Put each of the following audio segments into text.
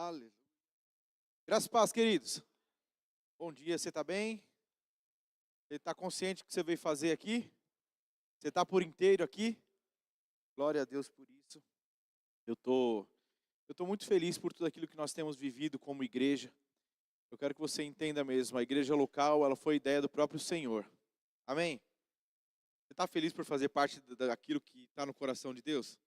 Aleluia. Graças e paz, queridos. Bom dia, você está bem? Você está consciente do que você veio fazer aqui? Você está por inteiro aqui? Glória a Deus por isso. Eu tô, eu tô muito feliz por tudo aquilo que nós temos vivido como igreja. Eu quero que você entenda mesmo, a igreja local, ela foi ideia do próprio Senhor. Amém? Você está feliz por fazer parte daquilo que está no coração de Deus?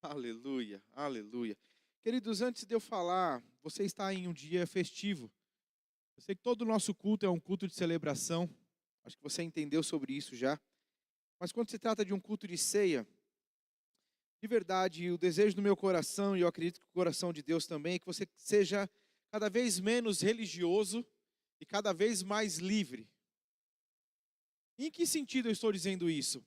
Aleluia, aleluia. Queridos, antes de eu falar, você está em um dia festivo. Eu sei que todo o nosso culto é um culto de celebração. Acho que você entendeu sobre isso já. Mas quando se trata de um culto de ceia, de verdade, o desejo do meu coração, e eu acredito que o coração de Deus também, é que você seja cada vez menos religioso e cada vez mais livre. Em que sentido eu estou dizendo isso?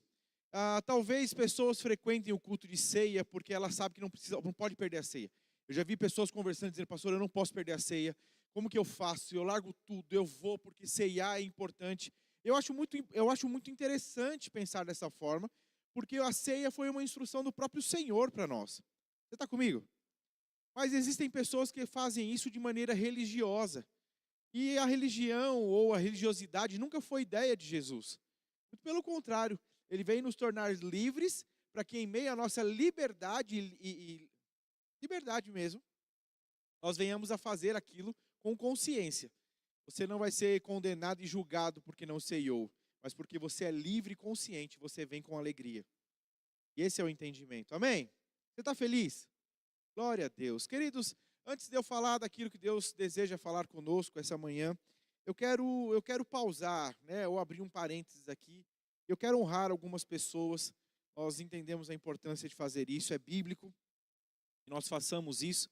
Talvez pessoas frequentem o culto de ceia porque elas sabem que não pode perder a ceia. Eu já vi pessoas conversando dizendo, pastor, eu não posso perder a ceia. Como que eu faço? Eu largo tudo, eu vou porque ceiar é importante. Eu acho muito interessante pensar dessa forma, porque a ceia foi uma instrução do próprio Senhor para nós. Você está comigo? Mas existem pessoas que fazem isso de maneira religiosa. E a religião ou a religiosidade nunca foi ideia de Jesus. Muito pelo contrário, ele veio nos tornar livres para que em meio à nossa liberdade e liberdade mesmo, nós venhamos a fazer aquilo com consciência. Você não vai ser condenado e julgado porque não ceiou, mas porque você é livre e consciente, você vem com alegria. E esse é o entendimento. Amém? Você está feliz? Glória a Deus. Queridos, antes de eu falar daquilo que Deus deseja falar conosco essa manhã, eu quero pausar, né, ou abrir um parênteses aqui. Eu quero honrar algumas pessoas. Nós entendemos a importância de fazer isso, é bíblico, que nós façamos isso.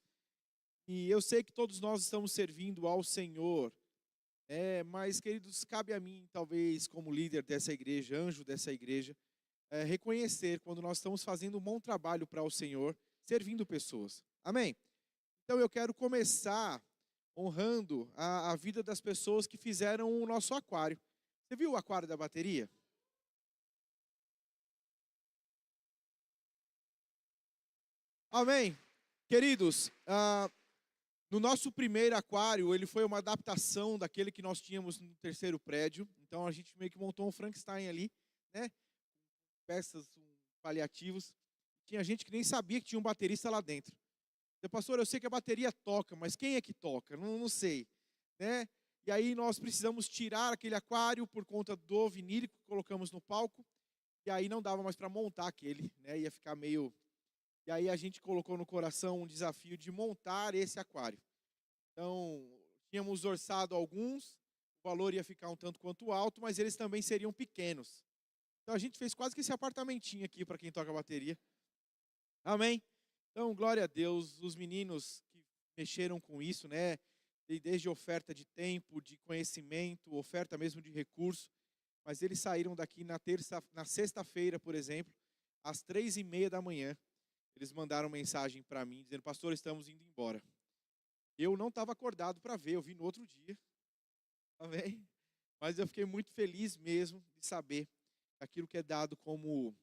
E eu sei que todos nós estamos servindo ao Senhor. Mas, queridos, cabe a mim, talvez, como líder dessa igreja, anjo dessa igreja, reconhecer quando nós estamos fazendo um bom trabalho para o Senhor, servindo pessoas. Amém? Então eu quero começar honrando a vida das pessoas que fizeram o nosso aquário. Você viu o aquário da bateria? Amém? Queridos, no nosso primeiro aquário, ele foi uma adaptação daquele que nós tínhamos no terceiro prédio. Então a gente meio que montou um Frankenstein ali, né? Peças, paliativos. Tinha gente que nem sabia que tinha um baterista lá dentro. Pastor, eu sei que a bateria toca, mas quem é que toca? Não sei, né? E aí nós precisamos tirar aquele aquário por conta do vinílico que colocamos no palco. E aí não dava mais para montar aquele, né? Ia ficar meio... E aí a gente colocou no coração um desafio de montar esse aquário. Então, tínhamos orçado alguns, o valor ia ficar um tanto quanto alto, mas eles também seriam pequenos. Então a gente fez quase que esse apartamentinho aqui para quem toca bateria. Amém? Então, glória a Deus, os meninos que mexeram com isso, né? Desde oferta de tempo, de conhecimento, oferta mesmo de recurso. Mas eles saíram daqui na sexta-feira, por exemplo, às 3:30 da manhã. Eles mandaram mensagem para mim, dizendo, pastor, estamos indo embora. Eu não estava acordado para ver, eu vi no outro dia. Amém? Mas eu fiquei muito feliz mesmo de saber aquilo que é dado como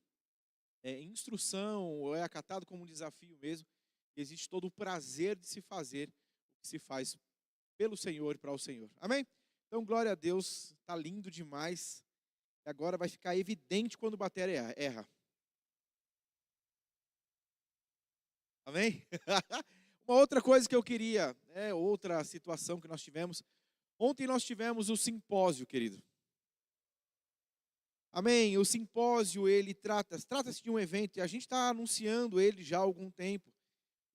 instrução, ou é acatado como um desafio mesmo. Existe todo o prazer de se fazer o que se faz pelo Senhor e para o Senhor. Amém? Então, glória a Deus, está lindo demais. E agora vai ficar evidente quando o bateria erra. Amém? Uma outra coisa que eu queria, outra situação que nós tivemos. Ontem nós tivemos o simpósio, querido. Amém? O simpósio, ele trata-se de um evento, e a gente está anunciando ele já há algum tempo.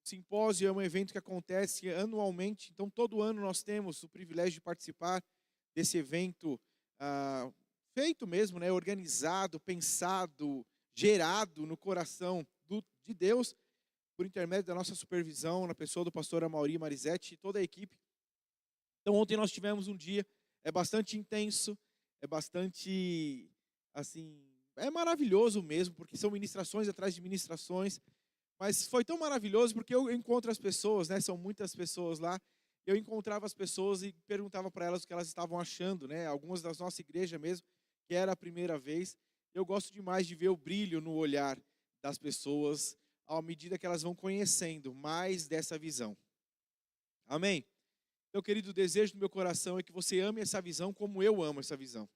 O simpósio é um evento que acontece anualmente, então todo ano nós temos o privilégio de participar desse evento feito mesmo, né, organizado, pensado, gerado no coração de Deus, por intermédio da nossa supervisão, na pessoa do pastor Amaury Marizete e toda a equipe. Então ontem nós tivemos um dia, é bastante intenso, é bastante, assim, é maravilhoso mesmo, porque são ministrações atrás de ministrações, mas foi tão maravilhoso porque eu encontro as pessoas, né? São muitas pessoas lá. Eu encontrava as pessoas e perguntava para elas o que elas estavam achando, né? Algumas das nossa igreja mesmo, que era a primeira vez. Eu gosto demais de ver o brilho no olhar das pessoas à medida que elas vão conhecendo mais dessa visão. Amém? Então, querido, o desejo do meu coração é que você ame essa visão como eu amo essa visão.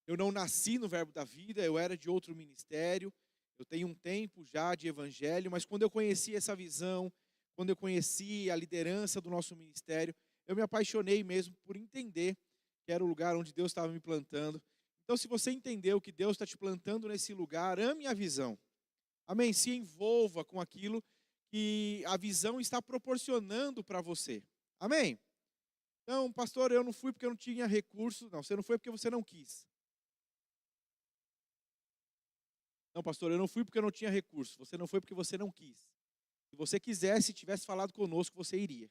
Eu não nasci no Verbo da Vida, eu era de outro ministério, eu tenho um tempo já de evangelho, mas quando eu conheci essa visão, quando eu conheci a liderança do nosso ministério, eu me apaixonei mesmo por entender que era o lugar onde Deus estava me plantando. Então, se você entendeu que Deus está te plantando nesse lugar, ame a visão. Amém? Se envolva com aquilo que a visão está proporcionando para você. Amém? Então, pastor, eu não fui porque eu não tinha recurso. Não, você não foi porque você não quis. Não, pastor, eu não fui porque eu não tinha recurso. Você não foi porque você não quis. Se você quisesse, tivesse falado conosco, você iria.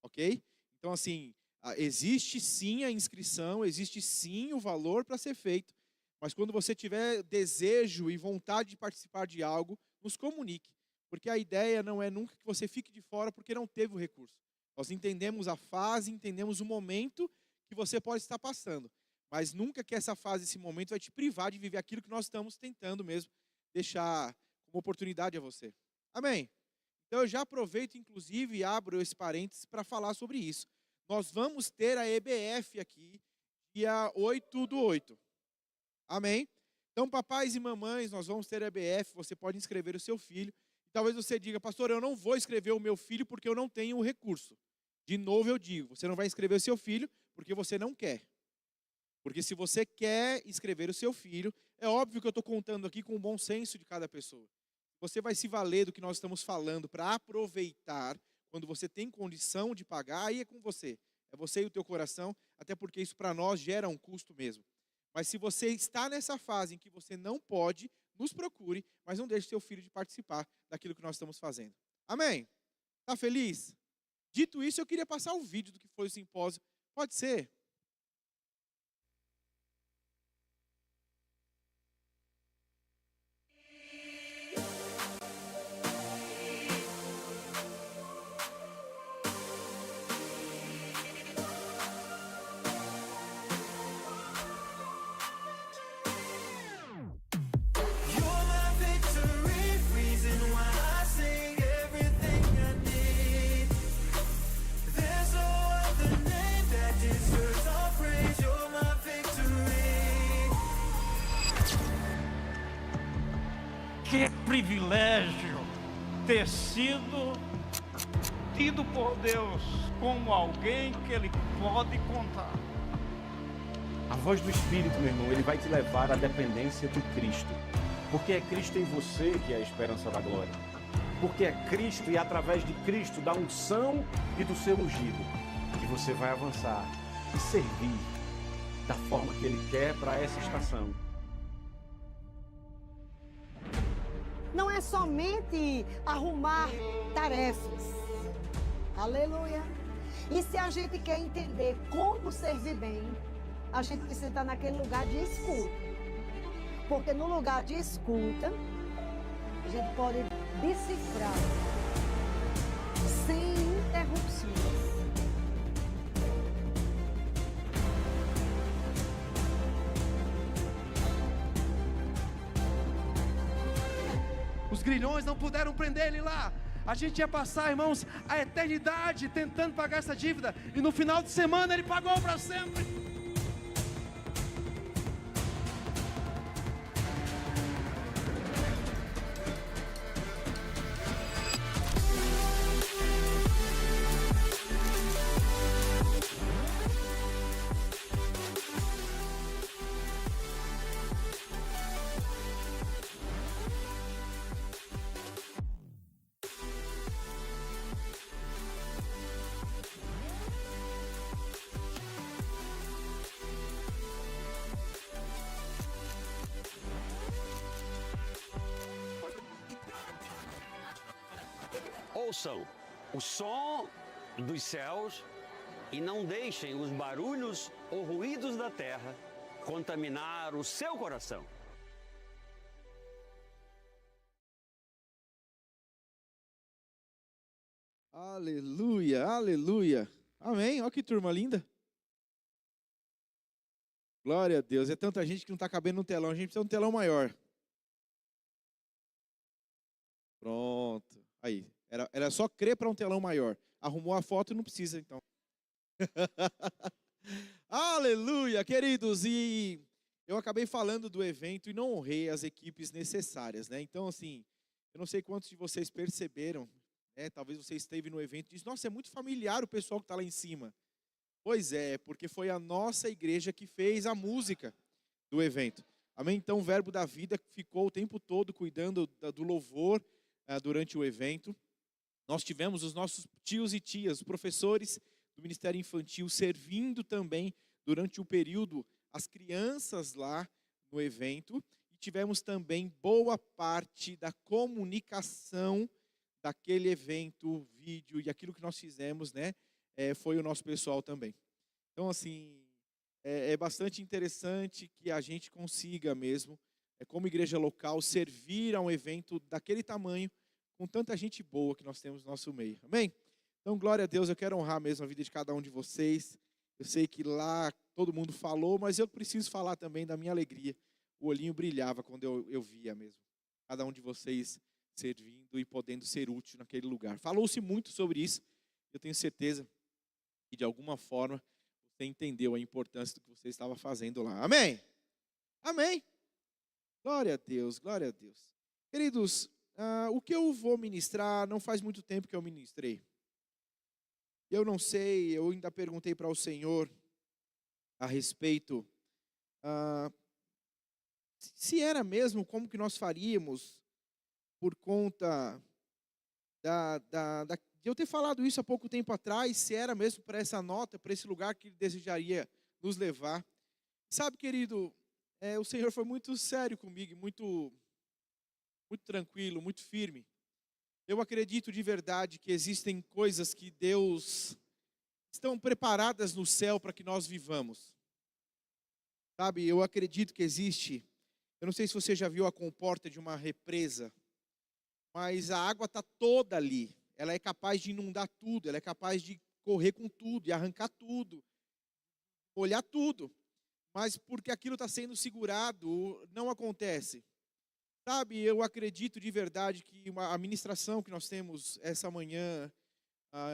Ok? Então, assim, existe sim a inscrição, existe sim o valor para ser feito. Mas quando você tiver desejo e vontade de participar de algo, nos comunique. Porque a ideia não é nunca que você fique de fora porque não teve o recurso. Nós entendemos a fase, entendemos o momento que você pode estar passando. Mas nunca que essa fase, esse momento vai te privar de viver aquilo que nós estamos tentando mesmo deixar como oportunidade a você. Amém? Então eu já aproveito, inclusive, e abro esse parênteses para falar sobre isso. Nós vamos ter a EBF aqui, dia 8/8. Amém? Então, papais e mamães, nós vamos ter a EBF, você pode inscrever o seu filho. Talvez você diga, pastor, eu não vou inscrever o meu filho porque eu não tenho o recurso. De novo eu digo, você não vai inscrever o seu filho porque você não quer. Porque se você quer inscrever o seu filho, é óbvio que eu estou contando aqui com o bom senso de cada pessoa. Você vai se valer do que nós estamos falando para aproveitar, quando você tem condição de pagar, aí é com você. É você e o teu coração, até porque isso para nós gera um custo mesmo. Mas se você está nessa fase em que você não pode, nos procure, mas não deixe seu filho de participar daquilo que nós estamos fazendo. Amém? Está feliz? Dito isso, eu queria passar o vídeo do que foi o simpósio. Pode ser? Que privilégio ter sido tido por Deus como alguém que Ele pode contar. A voz do Espírito, meu irmão, ele vai te levar à dependência de Cristo. Porque é Cristo em você que é a esperança da glória. Porque é Cristo e através de Cristo, da unção e do seu ungido, que você vai avançar e servir da forma que Ele quer para essa estação. Não é somente arrumar tarefas. Aleluia. E se a gente quer entender como servir bem, a gente precisa estar naquele lugar de escuta. Porque no lugar de escuta, a gente pode decifrar sem interrupções. Os grilhões não puderam prender ele lá. A gente ia passar, irmãos, a eternidade tentando pagar essa dívida. E no final de semana ele pagou para sempre. Ouçam o som dos céus e não deixem os barulhos ou ruídos da terra contaminar o seu coração. Aleluia, aleluia. Amém. Olha que turma linda. Glória a Deus. É tanta gente que não está cabendo no telão. A gente precisa de um telão maior. Pronto. Aí. Era só crer para um telão maior. Arrumou a foto, não precisa, então. Aleluia, queridos. E eu acabei falando do evento e não honrei as equipes necessárias, né? Então, assim, eu não sei quantos de vocês perceberam, né? Talvez você esteve no evento e disse, nossa, é muito familiar o pessoal que está lá em cima. Pois é, porque foi a nossa igreja que fez a música do evento. Amém? Então, o Verbo da Vida ficou o tempo todo cuidando do louvor durante o evento. Nós tivemos os nossos tios e tias, os professores do Ministério Infantil, servindo também durante o período as crianças lá no evento. E tivemos também boa parte da comunicação daquele evento, vídeo e aquilo que nós fizemos, né? Foi o nosso pessoal também. Então, assim, é bastante interessante que a gente consiga mesmo, como igreja local, servir a um evento daquele tamanho, com tanta gente boa que nós temos no nosso meio. Amém? Então, glória a Deus, eu quero honrar mesmo a vida de cada um de vocês. Eu sei que lá todo mundo falou, mas eu preciso falar também da minha alegria. O olhinho brilhava quando eu via mesmo. Cada um de vocês servindo e podendo ser útil naquele lugar. Falou-se muito sobre isso. Eu tenho certeza que de alguma forma você entendeu a importância do que você estava fazendo lá. Amém? Amém? Glória a Deus, glória a Deus. Queridos, o que eu vou ministrar, não faz muito tempo que eu ministrei. Eu não sei, eu ainda perguntei para o Senhor a respeito, se era mesmo, como que nós faríamos, por conta de eu ter falado isso há pouco tempo atrás, se era mesmo para essa nota, para esse lugar que Ele desejaria nos levar. Sabe, querido, o Senhor foi muito sério comigo, muito tranquilo, muito firme. Eu acredito de verdade que existem coisas que Deus estão preparadas no céu para que nós vivamos. Sabe, eu acredito que existe, eu não sei se você já viu a comporta de uma represa, mas a água está toda ali. Ela é capaz de inundar tudo, ela é capaz de correr com tudo, e arrancar tudo, molhar tudo. Mas porque aquilo está sendo segurado, não acontece. Sabe, eu acredito de verdade que a ministração que nós temos essa manhã,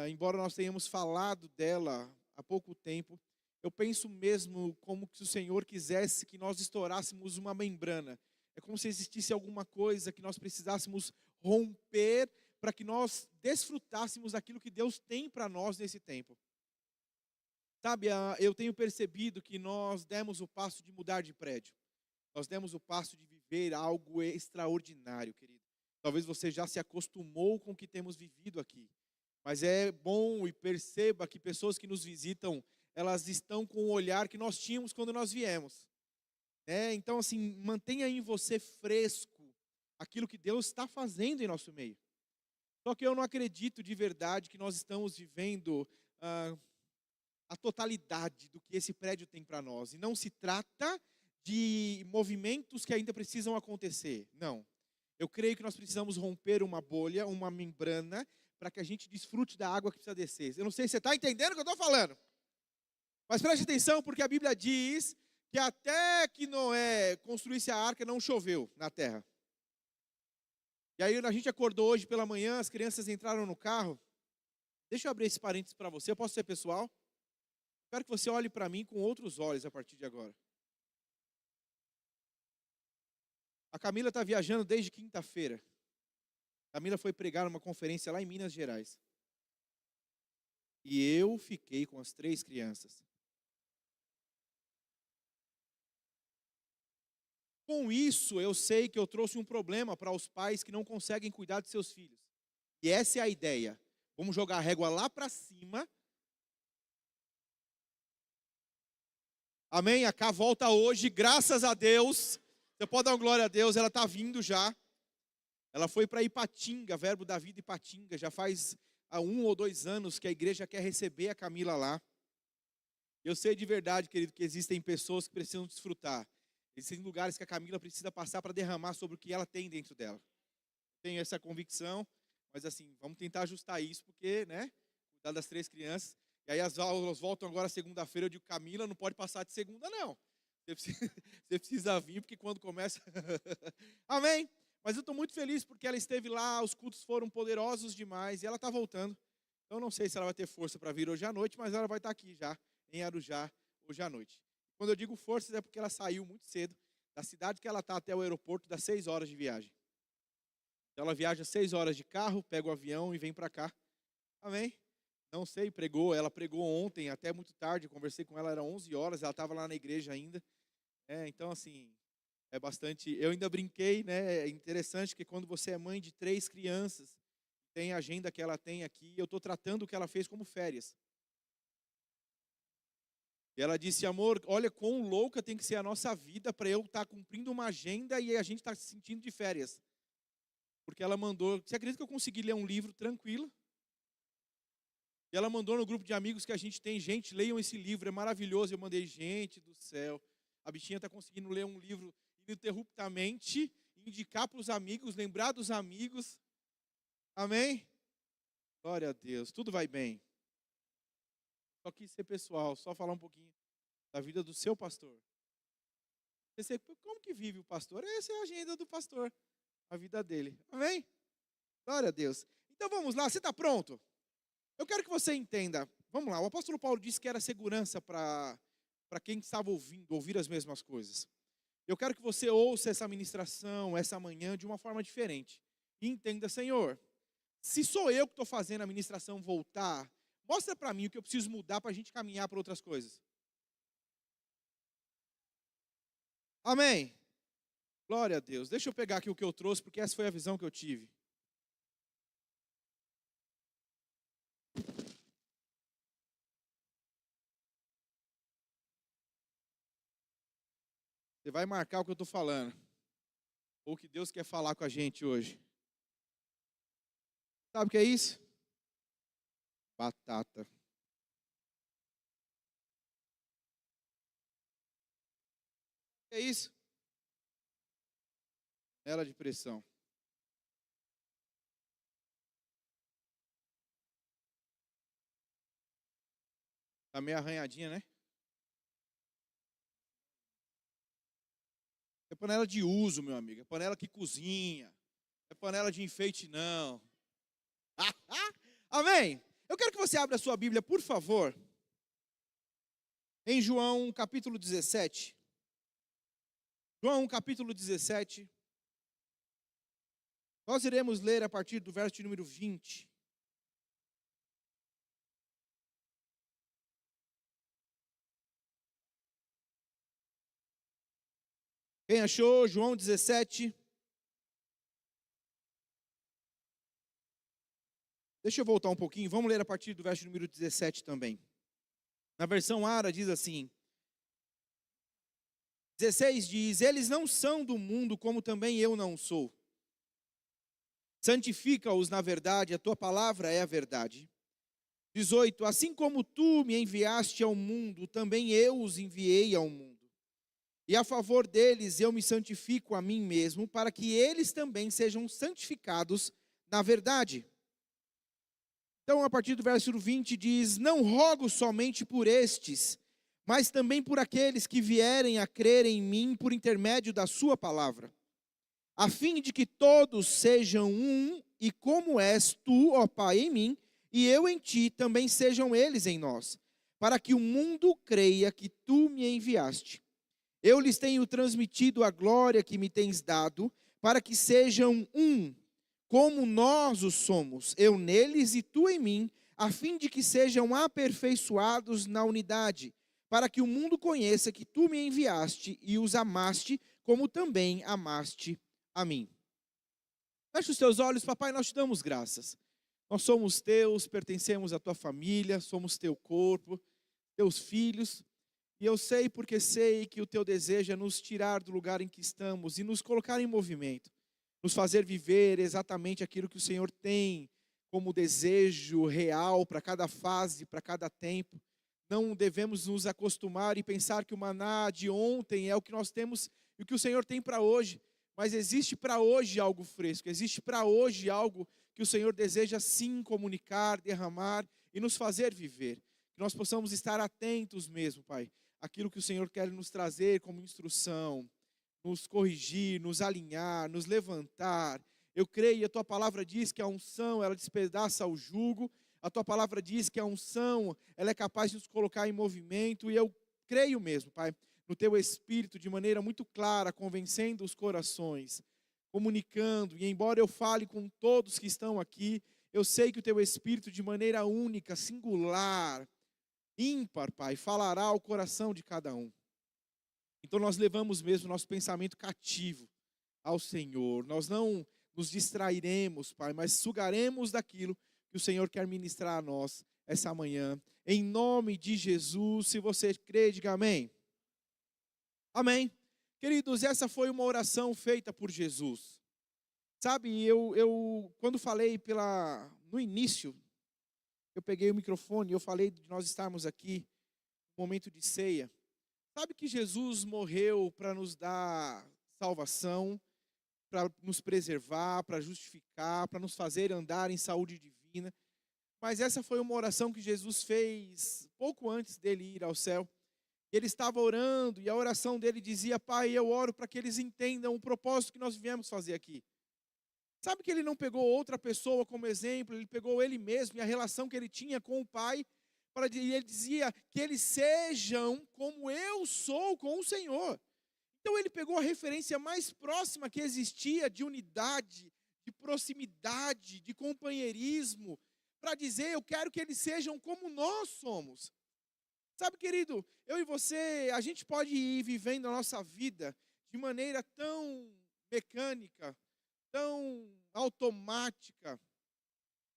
embora nós tenhamos falado dela há pouco tempo, eu penso mesmo como se o Senhor quisesse que nós estourássemos uma membrana. É como se existisse alguma coisa que nós precisássemos romper para que nós desfrutássemos daquilo que Deus tem para nós nesse tempo. Sabe, eu tenho percebido que nós demos o passo de mudar de prédio. Nós demos o passo de viver algo extraordinário, querido. Talvez você já se acostumou com o que temos vivido aqui. Mas é bom e perceba que pessoas que nos visitam, elas estão com o olhar que nós tínhamos quando nós viemos. Então, assim, mantenha em você fresco aquilo que Deus está fazendo em nosso meio. Só que eu não acredito de verdade que nós estamos vivendo a totalidade do que esse prédio tem para nós. E não se trata de movimentos que ainda precisam acontecer. Não. Eu creio que nós precisamos romper uma bolha, uma membrana, para que a gente desfrute da água que precisa descer. Eu não sei se você está entendendo o que eu estou falando. Mas preste atenção, porque a Bíblia diz que até que Noé construísse a arca, não choveu na terra. E aí a gente acordou hoje pela manhã, as crianças entraram no carro. Deixa eu abrir esse parênteses para você, eu posso ser pessoal? Quero que você olhe para mim com outros olhos a partir de agora. A Camila está viajando desde quinta-feira. A Camila foi pregar numa conferência lá em Minas Gerais. E eu fiquei com as 3 crianças. Com isso, eu sei que eu trouxe um problema para os pais que não conseguem cuidar de seus filhos. E essa é a ideia. Vamos jogar a régua lá para cima. Amém? A Cá volta hoje, graças a Deus. Você pode dar uma glória a Deus, ela está vindo já. Ela foi para Ipatinga, Verbo da Vida Ipatinga. Já faz há 1 ou 2 anos que a igreja quer receber a Camila lá. Eu sei de verdade, querido, que existem pessoas que precisam desfrutar. Existem lugares que a Camila precisa passar para derramar sobre o que ela tem dentro dela. Tenho essa convicção, mas assim, vamos tentar ajustar isso, porque, né, cuidar das 3 crianças. E aí as aulas voltam agora segunda-feira, eu digo, Camila, não pode passar de segunda, não. Você precisa vir, porque quando começa... Amém? Mas eu estou muito feliz porque ela esteve lá, os cultos foram poderosos demais, e ela está voltando. Então, não sei se ela vai ter força para vir hoje à noite, mas ela vai estar aqui já, em Arujá, hoje à noite. Quando eu digo forças, é porque ela saiu muito cedo da cidade que ela está até o aeroporto, dá 6 horas de viagem. Então, ela viaja 6 horas de carro, pega o avião e vem para cá. Amém? Não sei, ela pregou ontem, até muito tarde, eu conversei com ela, era 11 horas, ela estava lá na igreja ainda. Então, assim, é bastante... Eu ainda brinquei, né? É interessante que quando você é mãe de 3 crianças, tem a agenda que ela tem aqui, eu estou tratando o que ela fez como férias. E ela disse, amor, olha quão louca tem que ser a nossa vida para eu estar cumprindo uma agenda e a gente está se sentindo de férias. Porque ela mandou... Você acredita que eu consegui ler um livro tranquilo? E ela mandou no grupo de amigos que a gente tem, gente, leiam esse livro, é maravilhoso. Eu mandei, gente do céu, a bichinha está conseguindo ler um livro ininterruptamente, indicar para os amigos, lembrar dos amigos. Amém? Glória a Deus, tudo vai bem. Só quis ser pessoal, só falar um pouquinho da vida do seu pastor. Você, como que vive o pastor? Essa é a agenda do pastor, a vida dele. Amém? Glória a Deus. Então vamos lá, você está pronto? Eu quero que você entenda, vamos lá, o apóstolo Paulo disse que era segurança para quem estava ouvindo, ouvir as mesmas coisas. Eu quero que você ouça essa ministração, essa manhã, de uma forma diferente. E entenda, Senhor, se sou eu que estou fazendo a ministração voltar, mostra para mim o que eu preciso mudar para a gente caminhar para outras coisas. Amém? Glória a Deus. Deixa eu pegar aqui o que eu trouxe, porque essa foi a visão que eu tive. Você vai marcar o que eu estou falando. Ou o que Deus quer falar com a gente hoje. Sabe o que é isso? Batata. O que é isso? Panela de pressão. Tá meio arranhadinha, né? É panela de uso, meu amigo. É panela que cozinha. É panela de enfeite, não. Amém? Eu quero que você abra a sua Bíblia, por favor. Em João, capítulo 17. João, capítulo 17. Nós iremos ler a partir do verso de número 20. Quem achou? João 17. Deixa eu voltar um pouquinho. Vamos ler a partir do verso número 17 também. Na versão Ara diz assim. 16 diz, eles não são do mundo como também eu não sou. Santifica-os na verdade, a tua palavra é a verdade. 18, assim como tu me enviaste ao mundo, também eu os enviei ao mundo. E a favor deles eu me santifico a mim mesmo, para que eles também sejam santificados na verdade. Então, a partir do verso 20 diz, não rogo somente por estes, mas também por aqueles que vierem a crer em mim por intermédio da sua palavra, a fim de que todos sejam um, e como és tu, ó Pai, em mim, e eu em ti, também sejam eles em nós, para que o mundo creia que tu me enviaste. Eu lhes tenho transmitido a glória que me tens dado, para que sejam um, como nós o somos, eu neles e tu em mim, a fim de que sejam aperfeiçoados na unidade, para que o mundo conheça que tu me enviaste e os amaste, como também amaste a mim. Feche os teus olhos, papai, nós te damos graças. Nós somos teus, pertencemos à tua família, somos teu corpo, teus filhos. E eu sei porque sei que o teu desejo é nos tirar do lugar em que estamos e nos colocar em movimento. Nos fazer viver exatamente aquilo que o Senhor tem como desejo real para cada fase, para cada tempo. Não devemos nos acostumar e pensar que o maná de ontem é o que nós temos e o que o Senhor tem para hoje. Mas existe para hoje algo fresco, existe para hoje algo que o Senhor deseja sim comunicar, derramar e nos fazer viver. Que nós possamos estar atentos mesmo, Pai, aquilo que o Senhor quer nos trazer como instrução, nos corrigir, nos alinhar, nos levantar. Eu creio e a tua palavra diz que a unção, ela despedaça o jugo, A tua palavra diz que a unção, ela é capaz de nos colocar em movimento, e eu creio mesmo, Pai, no teu Espírito, de maneira muito clara, convencendo os corações, comunicando, e embora eu fale com todos que estão aqui, eu sei que o teu Espírito, de maneira única, singular, ímpar, Pai, falará ao coração de cada um. Então nós levamos mesmo nosso pensamento cativo ao Senhor. Nós não nos distrairemos, Pai, mas sugaremos daquilo que o Senhor quer ministrar a nós essa manhã. Em nome de Jesus, se você crê, diga amém. Amém. Queridos, essa foi uma oração feita por Jesus. Sabe, eu quando falei no início, eu peguei o microfone e eu falei de nós estarmos aqui no momento de ceia. Sabe que Jesus morreu para nos dar salvação, para nos preservar, para justificar, para nos fazer andar em saúde divina. Mas essa foi uma oração que Jesus fez pouco antes dele ir ao céu. Ele estava orando e a oração dele dizia: Pai, eu oro para que eles entendam o propósito que nós viemos fazer aqui. Sabe que ele não pegou outra pessoa como exemplo, ele pegou ele mesmo e a relação que ele tinha com o Pai, e ele dizia que eles sejam como eu sou com o Senhor. Então ele pegou a referência mais próxima que existia de unidade, de proximidade, de companheirismo, para dizer: eu quero que eles sejam como nós somos. Sabe, querido, eu e você, a gente pode ir vivendo a nossa vida de maneira tão mecânica, tão automática,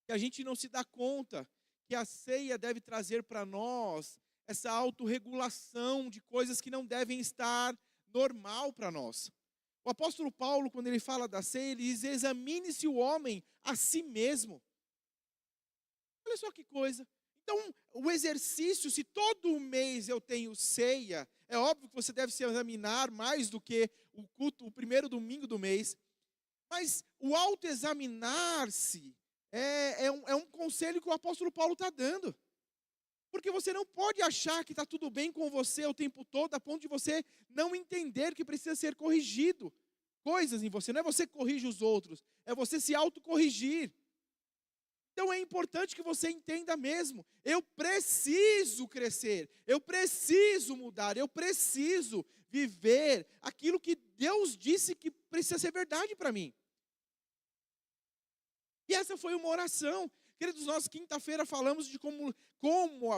que a gente não se dá conta que a ceia deve trazer para nós essa autorregulação de coisas que não devem estar normal para nós. O apóstolo Paulo, quando ele fala da ceia, ele diz: examine-se o homem a si mesmo. Olha só que coisa. Então, o exercício, se todo mês eu tenho ceia, é óbvio que você deve se examinar mais do que o culto, o primeiro domingo do mês, mas o autoexaminar-se é um conselho que o apóstolo Paulo está dando. Porque você não pode achar que está tudo bem com você o tempo todo, a ponto de você não entender que precisa ser corrigido coisas em você. Não é você que corrige os outros, é você se autocorrigir. Então é importante que você entenda mesmo: eu preciso crescer, eu preciso mudar, eu preciso viver aquilo que Deus disse que precisa ser verdade para mim. E essa foi uma oração. Queridos, nós quinta-feira falamos de como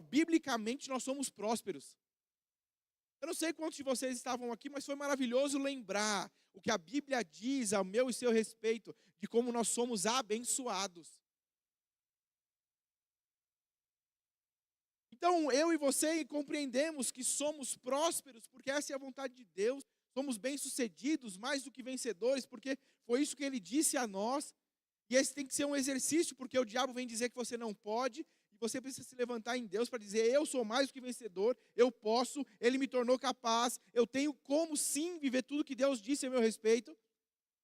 biblicamente nós somos prósperos. Eu não sei quantos de vocês estavam aqui, mas foi maravilhoso lembrar o que a Bíblia diz ao meu e seu respeito, de como nós somos abençoados. Então, eu e você compreendemos que somos prósperos, porque essa é a vontade de Deus. Somos bem-sucedidos, mais do que vencedores, porque foi isso que Ele disse a nós. E esse tem que ser um exercício, porque o diabo vem dizer que você não pode, e você precisa se levantar em Deus para dizer: eu sou mais do que vencedor, eu posso, Ele me tornou capaz, eu tenho como sim viver tudo que Deus disse a meu respeito.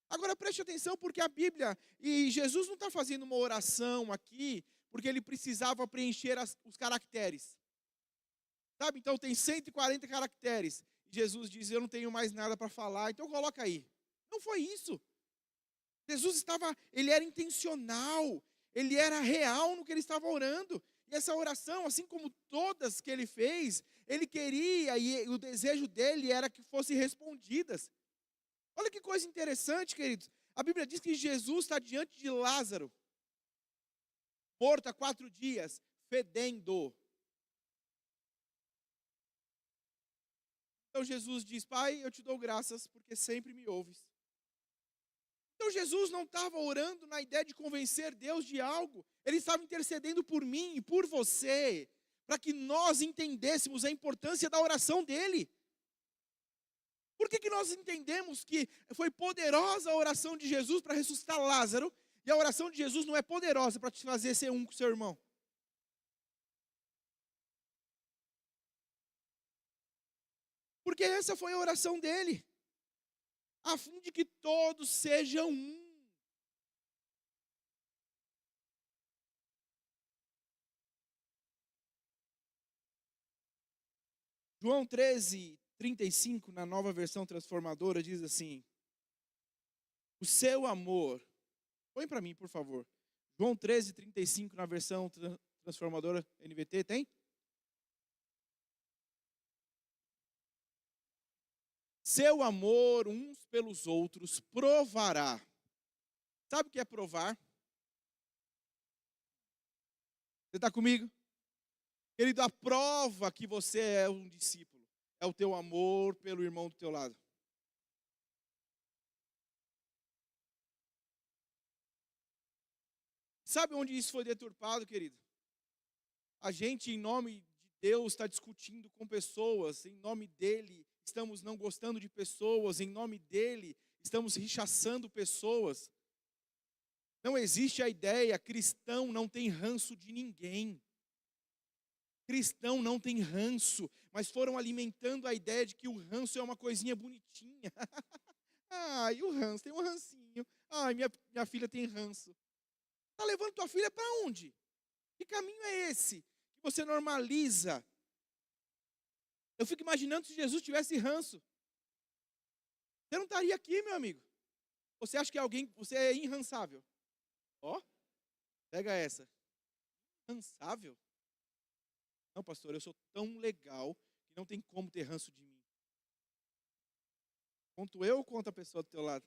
Agora preste atenção, porque a Bíblia, e Jesus não está fazendo uma oração aqui, porque Ele precisava preencher os caracteres. Sabe, então tem 140 caracteres, e Jesus diz: eu não tenho mais nada para falar, então coloca aí. Não foi isso. Jesus ele era intencional, ele era real no que ele estava orando. E essa oração, assim como todas que ele fez, ele queria, e o desejo dele era que fossem respondidas. Olha que coisa interessante, queridos. A Bíblia diz que Jesus está diante de Lázaro, morto há 4 dias, fedendo. Então Jesus diz: Pai, eu te dou graças porque sempre me ouves. Então Jesus não estava orando na ideia de convencer Deus de algo. Ele estava intercedendo por mim e por você, para que nós entendêssemos a importância da oração dele. Por que nós entendemos que foi poderosa a oração de Jesus para ressuscitar Lázaro, e a oração de Jesus não é poderosa para te fazer ser um com seu irmão? Porque essa foi a oração dele, a fim de que todos sejam um. João 13:35, na Nova Versão Transformadora, diz assim: o seu amor, põe para mim, por favor. João 13:35, na versão Transformadora NVT, tem? Seu amor uns pelos outros provará. Sabe o que é provar? Você está comigo? Querido, a prova que você é um discípulo é o teu amor pelo irmão do teu lado. Sabe onde isso foi deturpado, querido? A gente, em nome de Deus, está discutindo com pessoas, em nome dele, estamos não gostando de pessoas, em nome dele, estamos rechaçando pessoas. Não existe a ideia, cristão não tem ranço de ninguém. Cristão não tem ranço, mas foram alimentando a ideia de que o ranço é uma coisinha bonitinha. E o ranço, tem um rancinho. Minha filha tem ranço. Está levando tua filha para onde? Que caminho é esse? Que você normaliza. Eu fico imaginando se Jesus tivesse ranço. Você não estaria aqui, meu amigo. Você acha que você é irrançável? Pega essa. Irrançável? Não, pastor, eu sou tão legal que não tem como ter ranço de mim. Conto eu ou conta a pessoa do teu lado?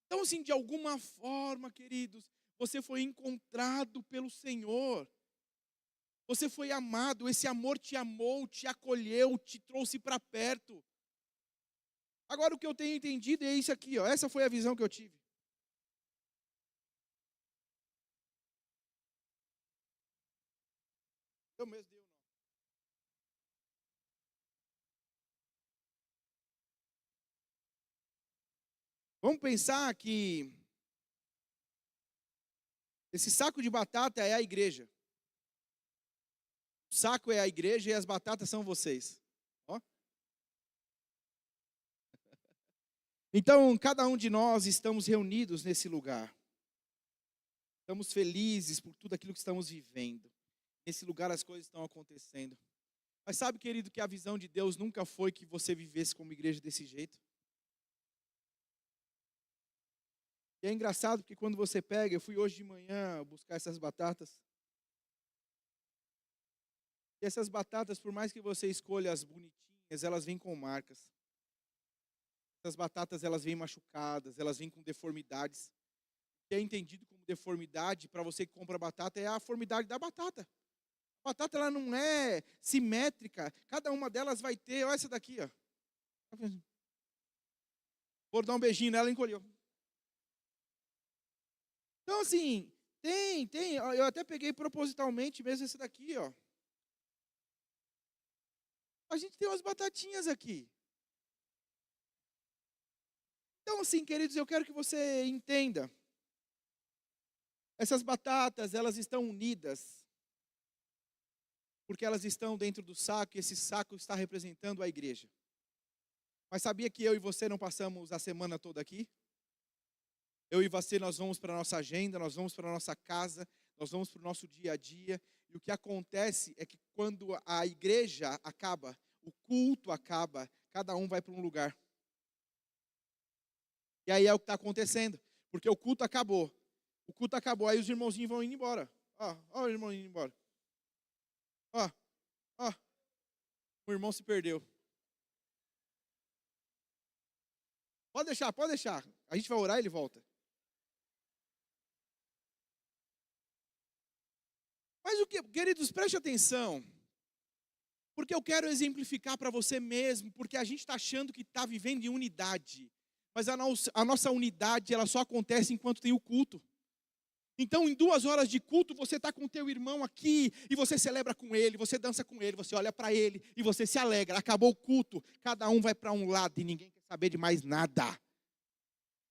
Então, assim, de alguma forma, queridos, você foi encontrado pelo Senhor. Você foi amado, esse amor te amou, te acolheu, te trouxe para perto. Agora, o que eu tenho entendido é isso aqui, essa foi a visão que eu tive. Eu mesmo dei o nome. Vamos pensar que esse saco de batata é a igreja. O saco é a igreja e as batatas são vocês. Então, cada um de nós estamos reunidos nesse lugar. Estamos felizes por tudo aquilo que estamos vivendo. Nesse lugar as coisas estão acontecendo. Mas sabe, querido, que a visão de Deus nunca foi que você vivesse como igreja desse jeito? E é engraçado porque quando você pega, eu fui hoje de manhã buscar essas batatas. E essas batatas, por mais que você escolha as bonitinhas, elas vêm com marcas. Essas batatas, elas vêm machucadas, elas vêm com deformidades. O que é entendido como deformidade, para você que compra batata, é a formidária da batata. A batata, ela não é simétrica. Cada uma delas vai ter, olha essa daqui, Vou dar um beijinho nela e encolheu. Então, assim, tem. Eu até peguei propositalmente mesmo esse daqui, A gente tem umas batatinhas aqui. Então, assim, queridos, eu quero que você entenda. Essas batatas, elas estão unidas. Porque elas estão dentro do saco e esse saco está representando a igreja. Mas sabia que eu e você não passamos a semana toda aqui? Eu e você, nós vamos para a nossa agenda, nós vamos para a nossa casa, nós vamos para o nosso dia a dia. E o que acontece é que quando a igreja acaba, o culto acaba, cada um vai para um lugar. E aí é o que está acontecendo. Porque o culto acabou. O culto acabou, aí os irmãozinhos vão indo embora. Ó o irmão indo embora. O irmão se perdeu. Pode deixar. A gente vai orar e ele volta. Mas o que, queridos, preste atenção. Porque eu quero exemplificar para você mesmo, porque a gente está achando que está vivendo em unidade. Mas a nossa unidade, ela só acontece enquanto tem o culto. Então, em 2 horas de culto, você está com o teu irmão aqui, e você celebra com ele, você dança com ele, você olha para ele, e você se alegra. Acabou o culto, cada um vai para um lado, e ninguém quer saber de mais nada.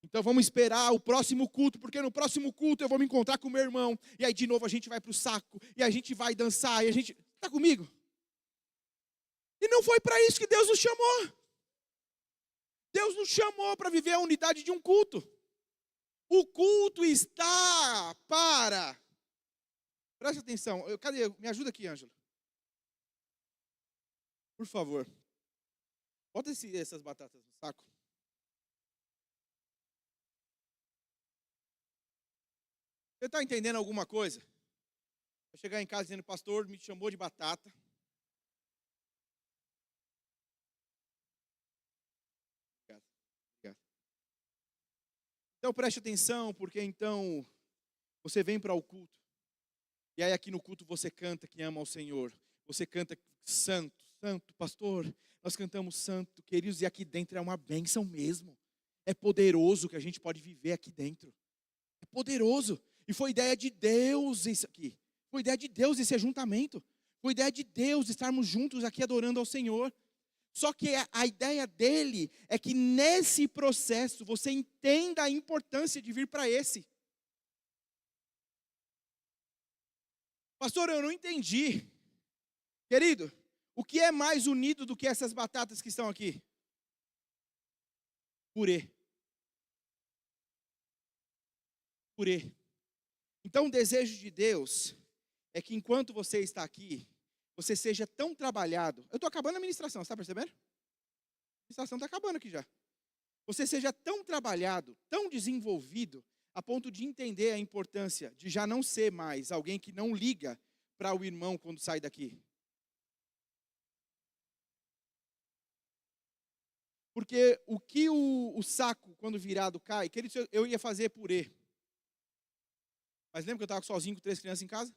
Então, vamos esperar o próximo culto, porque no próximo culto eu vou me encontrar com o meu irmão, e aí de novo a gente vai para o saco, e a gente vai dançar, e a gente... Está comigo? E não foi para isso que Deus nos chamou. Deus nos chamou para viver a unidade de um culto. O culto está para... Preste atenção. Cadê? Me ajuda aqui, Ângela. Por favor. Bota essas batatas no saco. Você está entendendo alguma coisa? Vai chegar em casa dizendo, pastor, me chamou de batata. Obrigado. Obrigado. Então preste atenção, porque então você vem para o culto. E aí aqui no culto você canta que ama ao Senhor. Você canta santo, santo, pastor. Nós cantamos santo, queridos, e aqui dentro é uma bênção mesmo. É poderoso que a gente pode viver aqui dentro. É poderoso. E foi ideia de Deus isso aqui. Foi ideia de Deus esse ajuntamento. Foi ideia de Deus estarmos juntos aqui adorando ao Senhor. Só que a ideia dele é que nesse processo você entenda a importância de vir para esse. Pastor, eu não entendi. Querido, o que é mais unido do que essas batatas que estão aqui? Purê. Purê. Então o desejo de Deus é que enquanto você está aqui, você seja tão trabalhado. Eu estou acabando a ministração, você está percebendo? A ministração está acabando aqui já. Você seja tão trabalhado, tão desenvolvido, a ponto de entender a importância de já não ser mais alguém que não liga para o irmão quando sai daqui. Porque o que o saco, quando virado, cai, querido, eu ia fazer purê. Mas lembra que eu estava sozinho com 3 crianças em casa?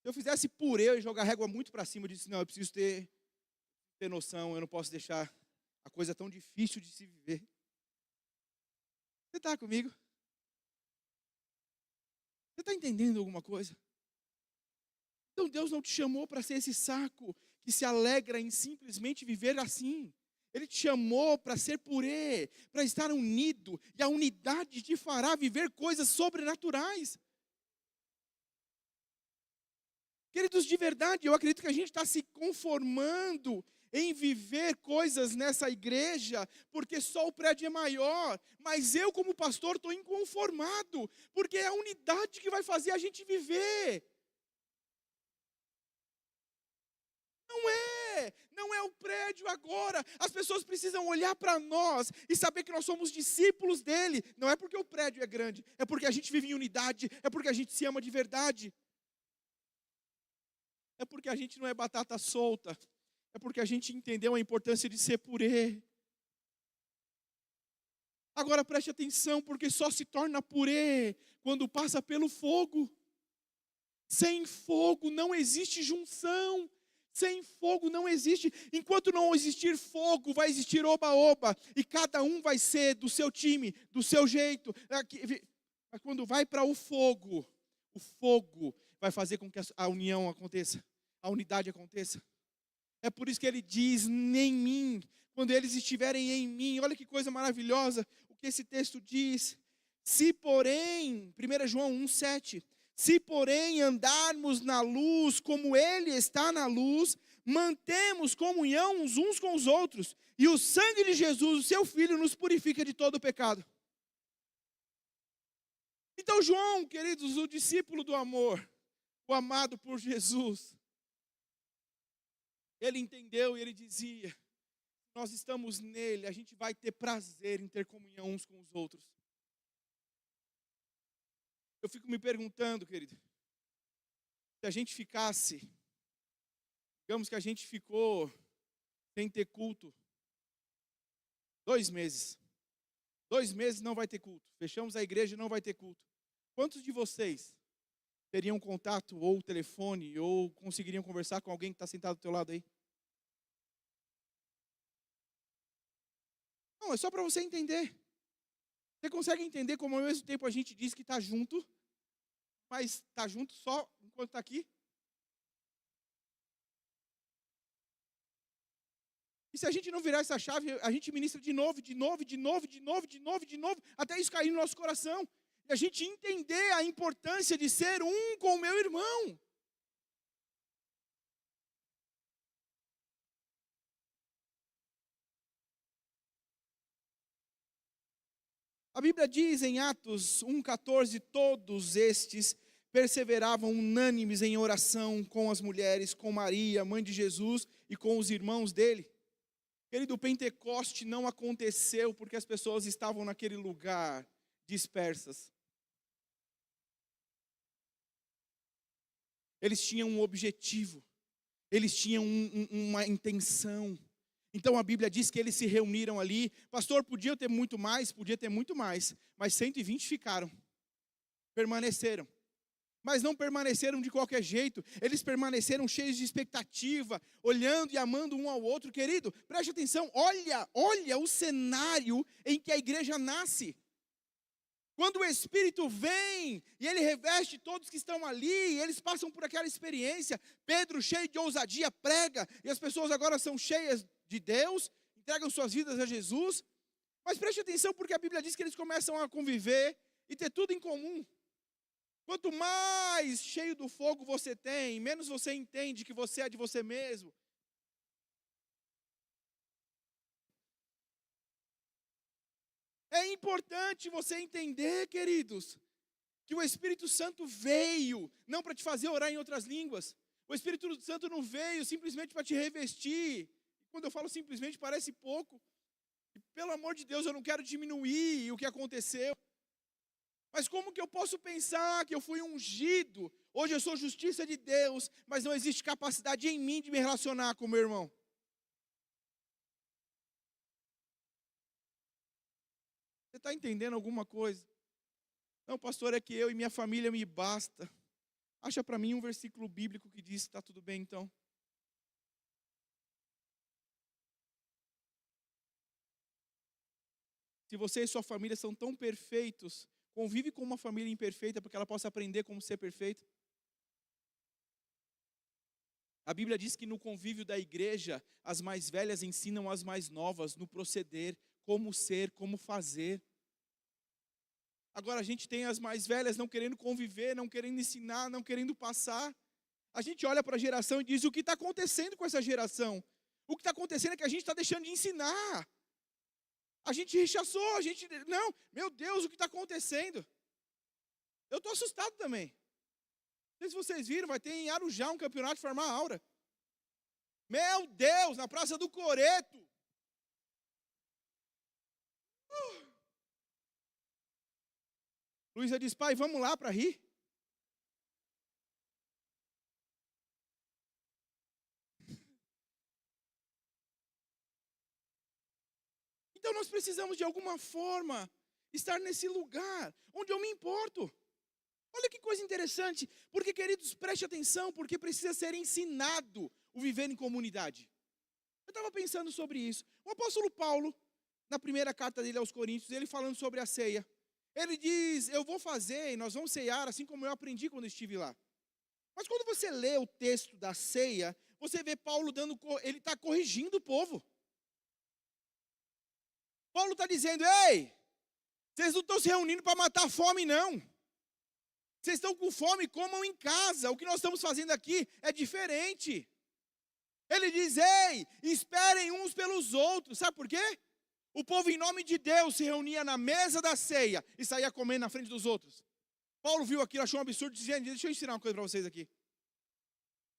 Se eu fizesse purê, eu ia jogar a régua muito para cima. Eu disse, não, eu preciso ter noção, eu não posso deixar a coisa tão difícil de se viver. Você está comigo? Você está entendendo alguma coisa? Então Deus não te chamou para ser esse saco que se alegra em simplesmente viver assim. Ele te chamou para ser purê, para estar unido, e a unidade te fará viver coisas sobrenaturais. Queridos, de verdade, eu acredito que a gente está se conformando em viver coisas nessa igreja, porque só o prédio é maior, mas eu como pastor estou inconformado, porque é a unidade que vai fazer a gente viver. Não é o prédio agora. As pessoas precisam olhar para nós e saber que nós somos discípulos dele. Não é porque o prédio é grande, é porque a gente vive em unidade, é porque a gente se ama de verdade. É porque a gente não é batata solta, é porque a gente entendeu a importância de ser purê. Agora preste atenção, porque só se torna purê quando passa pelo fogo. Sem fogo não existe junção. Sem fogo não existe. Enquanto não existir fogo, vai existir oba-oba. E cada um vai ser do seu time, do seu jeito. Mas quando vai para o fogo vai fazer com que a união aconteça. A unidade aconteça. É por isso que ele diz, em mim. Quando eles estiverem em mim. Olha que coisa maravilhosa. O que esse texto diz. Se porém, 1 João 1,7. Se, porém, andarmos na luz como Ele está na luz, mantemos comunhão uns com os outros, e o sangue de Jesus, o seu Filho, nos purifica de todo o pecado. Então, João, queridos, o discípulo do amor, o amado por Jesus, ele entendeu e ele dizia, nós estamos nele, a gente vai ter prazer em ter comunhão uns com os outros. Eu fico me perguntando, querido, se a gente ficasse, digamos que a gente ficou sem ter culto 2 meses. 2 meses não vai ter culto. Fechamos a igreja e não vai ter culto. Quantos de vocês teriam contato ou telefone ou conseguiriam conversar com alguém que está sentado do teu lado aí? Não, é só para você entender. Você consegue entender como ao mesmo tempo a gente diz que está junto, mas está junto só enquanto está aqui? E se a gente não virar essa chave, a gente ministra de novo, até isso cair no nosso coração. E a gente entender a importância de ser um com o meu irmão. A Bíblia diz em Atos 1,14, todos estes perseveravam unânimes em oração com as mulheres, com Maria, mãe de Jesus, e com os irmãos dele. Querido, o Pentecoste não aconteceu porque as pessoas estavam naquele lugar dispersas. Eles tinham um objetivo. Eles tinham uma intenção. Então a Bíblia diz que eles se reuniram ali. Pastor, podia ter muito mais? Podia ter muito mais. Mas 120 ficaram. Permaneceram. Mas não permaneceram de qualquer jeito. Eles permaneceram cheios de expectativa, olhando e amando um ao outro. Querido, preste atenção. Olha o cenário em que a igreja nasce. Quando o Espírito vem e ele reveste todos que estão ali, eles passam por aquela experiência. Pedro, cheio de ousadia, prega, e as pessoas agora são cheias de Deus, entregam suas vidas a Jesus. Mas preste atenção, porque a Bíblia diz que eles começam a conviver e ter tudo em comum. Quanto mais cheio do fogo você tem, menos você entende que você é de você mesmo. É importante você entender, queridos, que o Espírito Santo veio não para te fazer orar em outras línguas. O Espírito Santo não veio simplesmente para te revestir. Quando eu falo simplesmente, parece pouco. E, pelo amor de Deus, eu não quero diminuir o que aconteceu. Mas como que eu posso pensar que eu fui ungido? Hoje eu sou justiça de Deus, mas não existe capacidade em mim de me relacionar com o meu irmão. Você está entendendo alguma coisa? Não, pastor, é que eu e minha família me basta. Acha para mim um versículo bíblico que diz, está tudo bem então. Se você e sua família são tão perfeitos, convive com uma família imperfeita para que ela possa aprender como ser perfeita. A Bíblia diz que no convívio da igreja, as mais velhas ensinam as mais novas no proceder, como ser, como fazer. Agora a gente tem as mais velhas não querendo conviver, não querendo ensinar, não querendo passar. A gente olha para a geração e diz, o que está acontecendo com essa geração? O que está acontecendo é que a gente está deixando de ensinar. A gente rechaçou, não, meu Deus, o que está acontecendo? Eu estou assustado também. Não sei se vocês viram, vai ter em Arujá um campeonato de formar aura. Meu Deus, na Praça do Coreto. Luísa diz, pai, vamos lá para rir? Então nós precisamos de alguma forma estar nesse lugar onde eu me importo. Olha que coisa interessante, porque queridos, preste atenção, porque precisa ser ensinado o viver em comunidade. Eu estava pensando sobre isso. O apóstolo Paulo, na primeira carta dele aos Coríntios, ele falando sobre a ceia, ele diz, eu vou fazer e nós vamos ceiar assim como eu aprendi quando estive lá. Mas quando você lê o texto da ceia, você vê Paulo ele está corrigindo o povo. Paulo está dizendo, ei, vocês não estão se reunindo para matar a fome não. Vocês estão com fome, comam em casa. O que nós estamos fazendo aqui é diferente. Ele diz, ei, esperem uns pelos outros. Sabe por quê? O povo, em nome de Deus, se reunia na mesa da ceia e saía comendo na frente dos outros. Paulo viu aquilo, achou um absurdo, dizendo, deixa eu ensinar uma coisa para vocês aqui.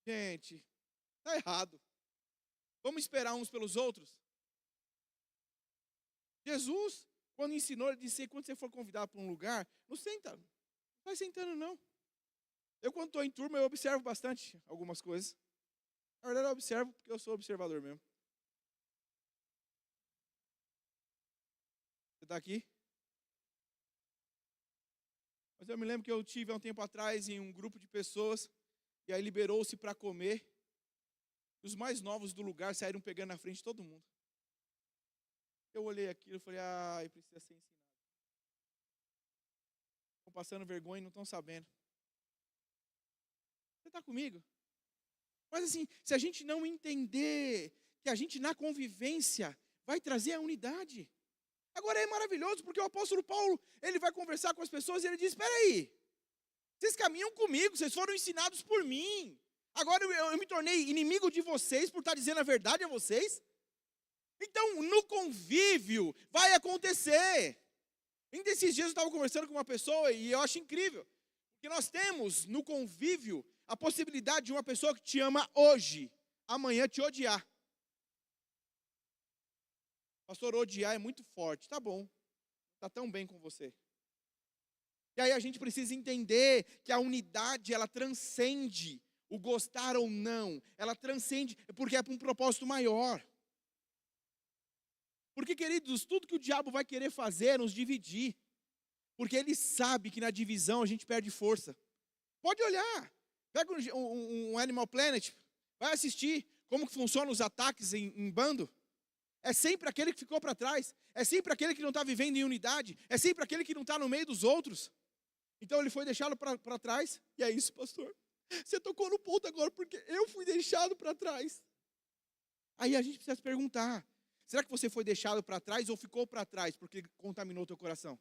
Gente, está errado. Vamos esperar uns pelos outros? Jesus, quando ensinou, ele disse, quando você for convidado para um lugar, não senta, não vai sentando não. Eu quando estou em turma, eu observo bastante algumas coisas. Na verdade eu observo porque eu sou observador mesmo. Você está aqui? Mas eu me lembro que eu tive há um tempo atrás em um grupo de pessoas, e aí liberou-se para comer. Os mais novos do lugar saíram pegando na frente de todo mundo. Eu olhei aquilo e falei, precisa ser ensinado. Estão passando vergonha e não estão sabendo. Você está comigo? Mas assim, se a gente não entender que a gente na convivência vai trazer a unidade. Agora é maravilhoso, porque o apóstolo Paulo, ele vai conversar com as pessoas e ele diz, espera aí, vocês caminham comigo, vocês foram ensinados por mim. Agora eu me tornei inimigo de vocês por estar dizendo a verdade a vocês? Então, no convívio, vai acontecer. Ainda esses dias eu estava conversando com uma pessoa e eu acho incrível. Porque nós temos no convívio a possibilidade de uma pessoa que te ama hoje, amanhã te odiar. Pastor, odiar é muito forte. Tá bom, está tão bem com você. E aí a gente precisa entender que a unidade, ela transcende o gostar ou não, ela transcende, porque é para um propósito maior. Porque, queridos, tudo que o diabo vai querer fazer é nos dividir. Porque ele sabe que na divisão a gente perde força. Pode olhar. Pega um Animal Planet, vai assistir como que funcionam os ataques em bando. É sempre aquele que ficou para trás. É sempre aquele que não está vivendo em unidade. É sempre aquele que não está no meio dos outros. Então ele foi deixado para trás. E é isso, pastor. Você tocou no ponto agora, porque eu fui deixado para trás. Aí a gente precisa se perguntar. Será que você foi deixado para trás ou ficou para trás porque contaminou o teu coração?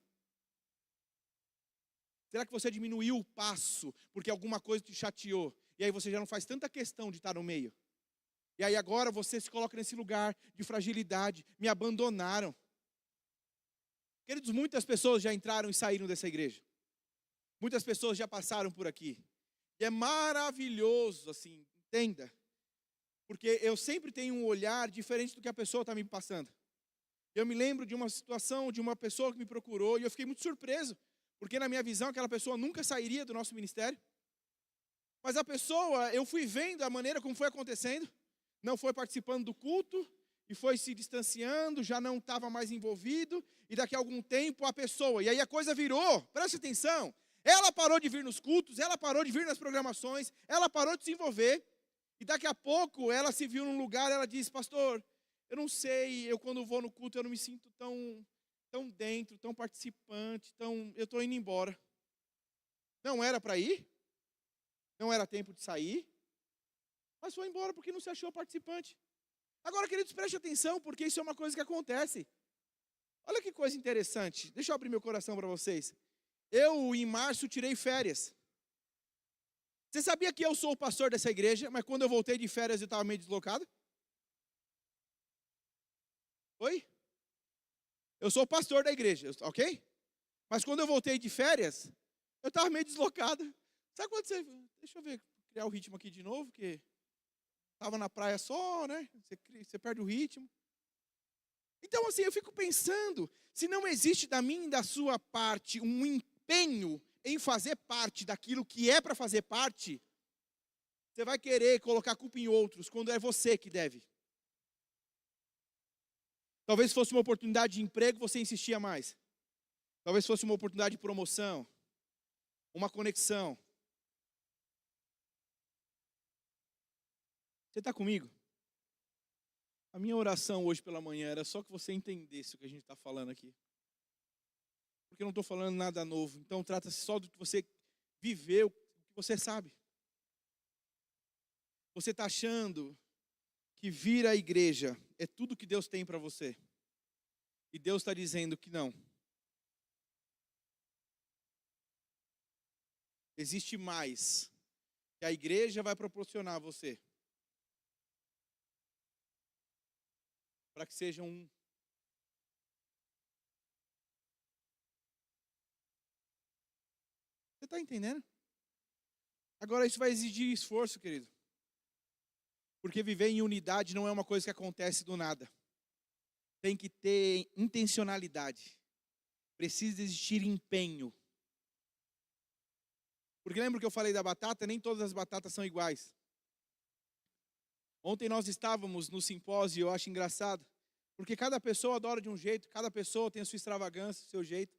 Será que você diminuiu o passo porque alguma coisa te chateou? E aí você já não faz tanta questão de estar no meio. E aí agora você se coloca nesse lugar de fragilidade. Me abandonaram. Queridos, muitas pessoas já entraram e saíram dessa igreja. Muitas pessoas já passaram por aqui. E é maravilhoso, assim, entenda. Porque eu sempre tenho um olhar diferente do que a pessoa está me passando. Eu me lembro de uma situação, de uma pessoa que me procurou, e eu fiquei muito surpreso. Porque na minha visão, aquela pessoa nunca sairia do nosso ministério. Mas a pessoa, eu fui vendo a maneira como foi acontecendo. Não foi participando do culto, e foi se distanciando, já não estava mais envolvido. E daqui a algum tempo a pessoa, e aí a coisa virou, preste atenção. Ela parou de vir nos cultos, ela parou de vir nas programações, ela parou de se envolver. E daqui a pouco ela se viu num lugar, ela disse, pastor, eu não sei, eu quando vou no culto eu não me sinto tão dentro, tão participante, eu estou indo embora. Não era para ir, não era tempo de sair, mas foi embora porque não se achou participante. Agora, queridos, preste atenção, porque isso é uma coisa que acontece. Olha que coisa interessante, deixa eu abrir meu coração para vocês. Eu, em março, tirei férias. Você sabia que eu sou o pastor dessa igreja, mas quando eu voltei de férias eu estava meio deslocado? Oi? Eu sou o pastor da igreja, ok? Mas quando eu voltei de férias, eu estava meio deslocado. Sabe quando você... Deixa eu ver, criar o ritmo aqui de novo, que estava na praia só, né? Você perde o ritmo. Então, assim, eu fico pensando, se não existe da minha e da sua parte um empenho em fazer parte daquilo que é para fazer parte, você vai querer colocar a culpa em outros, quando é você que deve. Talvez fosse uma oportunidade de emprego, você insistia mais. Talvez fosse uma oportunidade de promoção, uma conexão. Você está comigo? A minha oração hoje pela manhã era só que você entendesse o que a gente está falando aqui. Porque eu não estou falando nada novo. Então trata-se só do que você viveu, o que você sabe. Você está achando que vir à igreja é tudo que Deus tem para você. E Deus está dizendo que não. Existe mais que a igreja vai proporcionar a você. Para que seja um. Você está entendendo? Agora isso vai exigir esforço, querido. Porque viver em unidade não é uma coisa que acontece do nada. Tem que ter intencionalidade. Precisa existir empenho. Porque lembra que eu falei da batata? Nem todas as batatas são iguais. Ontem nós estávamos no simpósio e eu acho engraçado. Porque cada pessoa adora de um jeito, cada pessoa tem a sua extravagância, o seu jeito.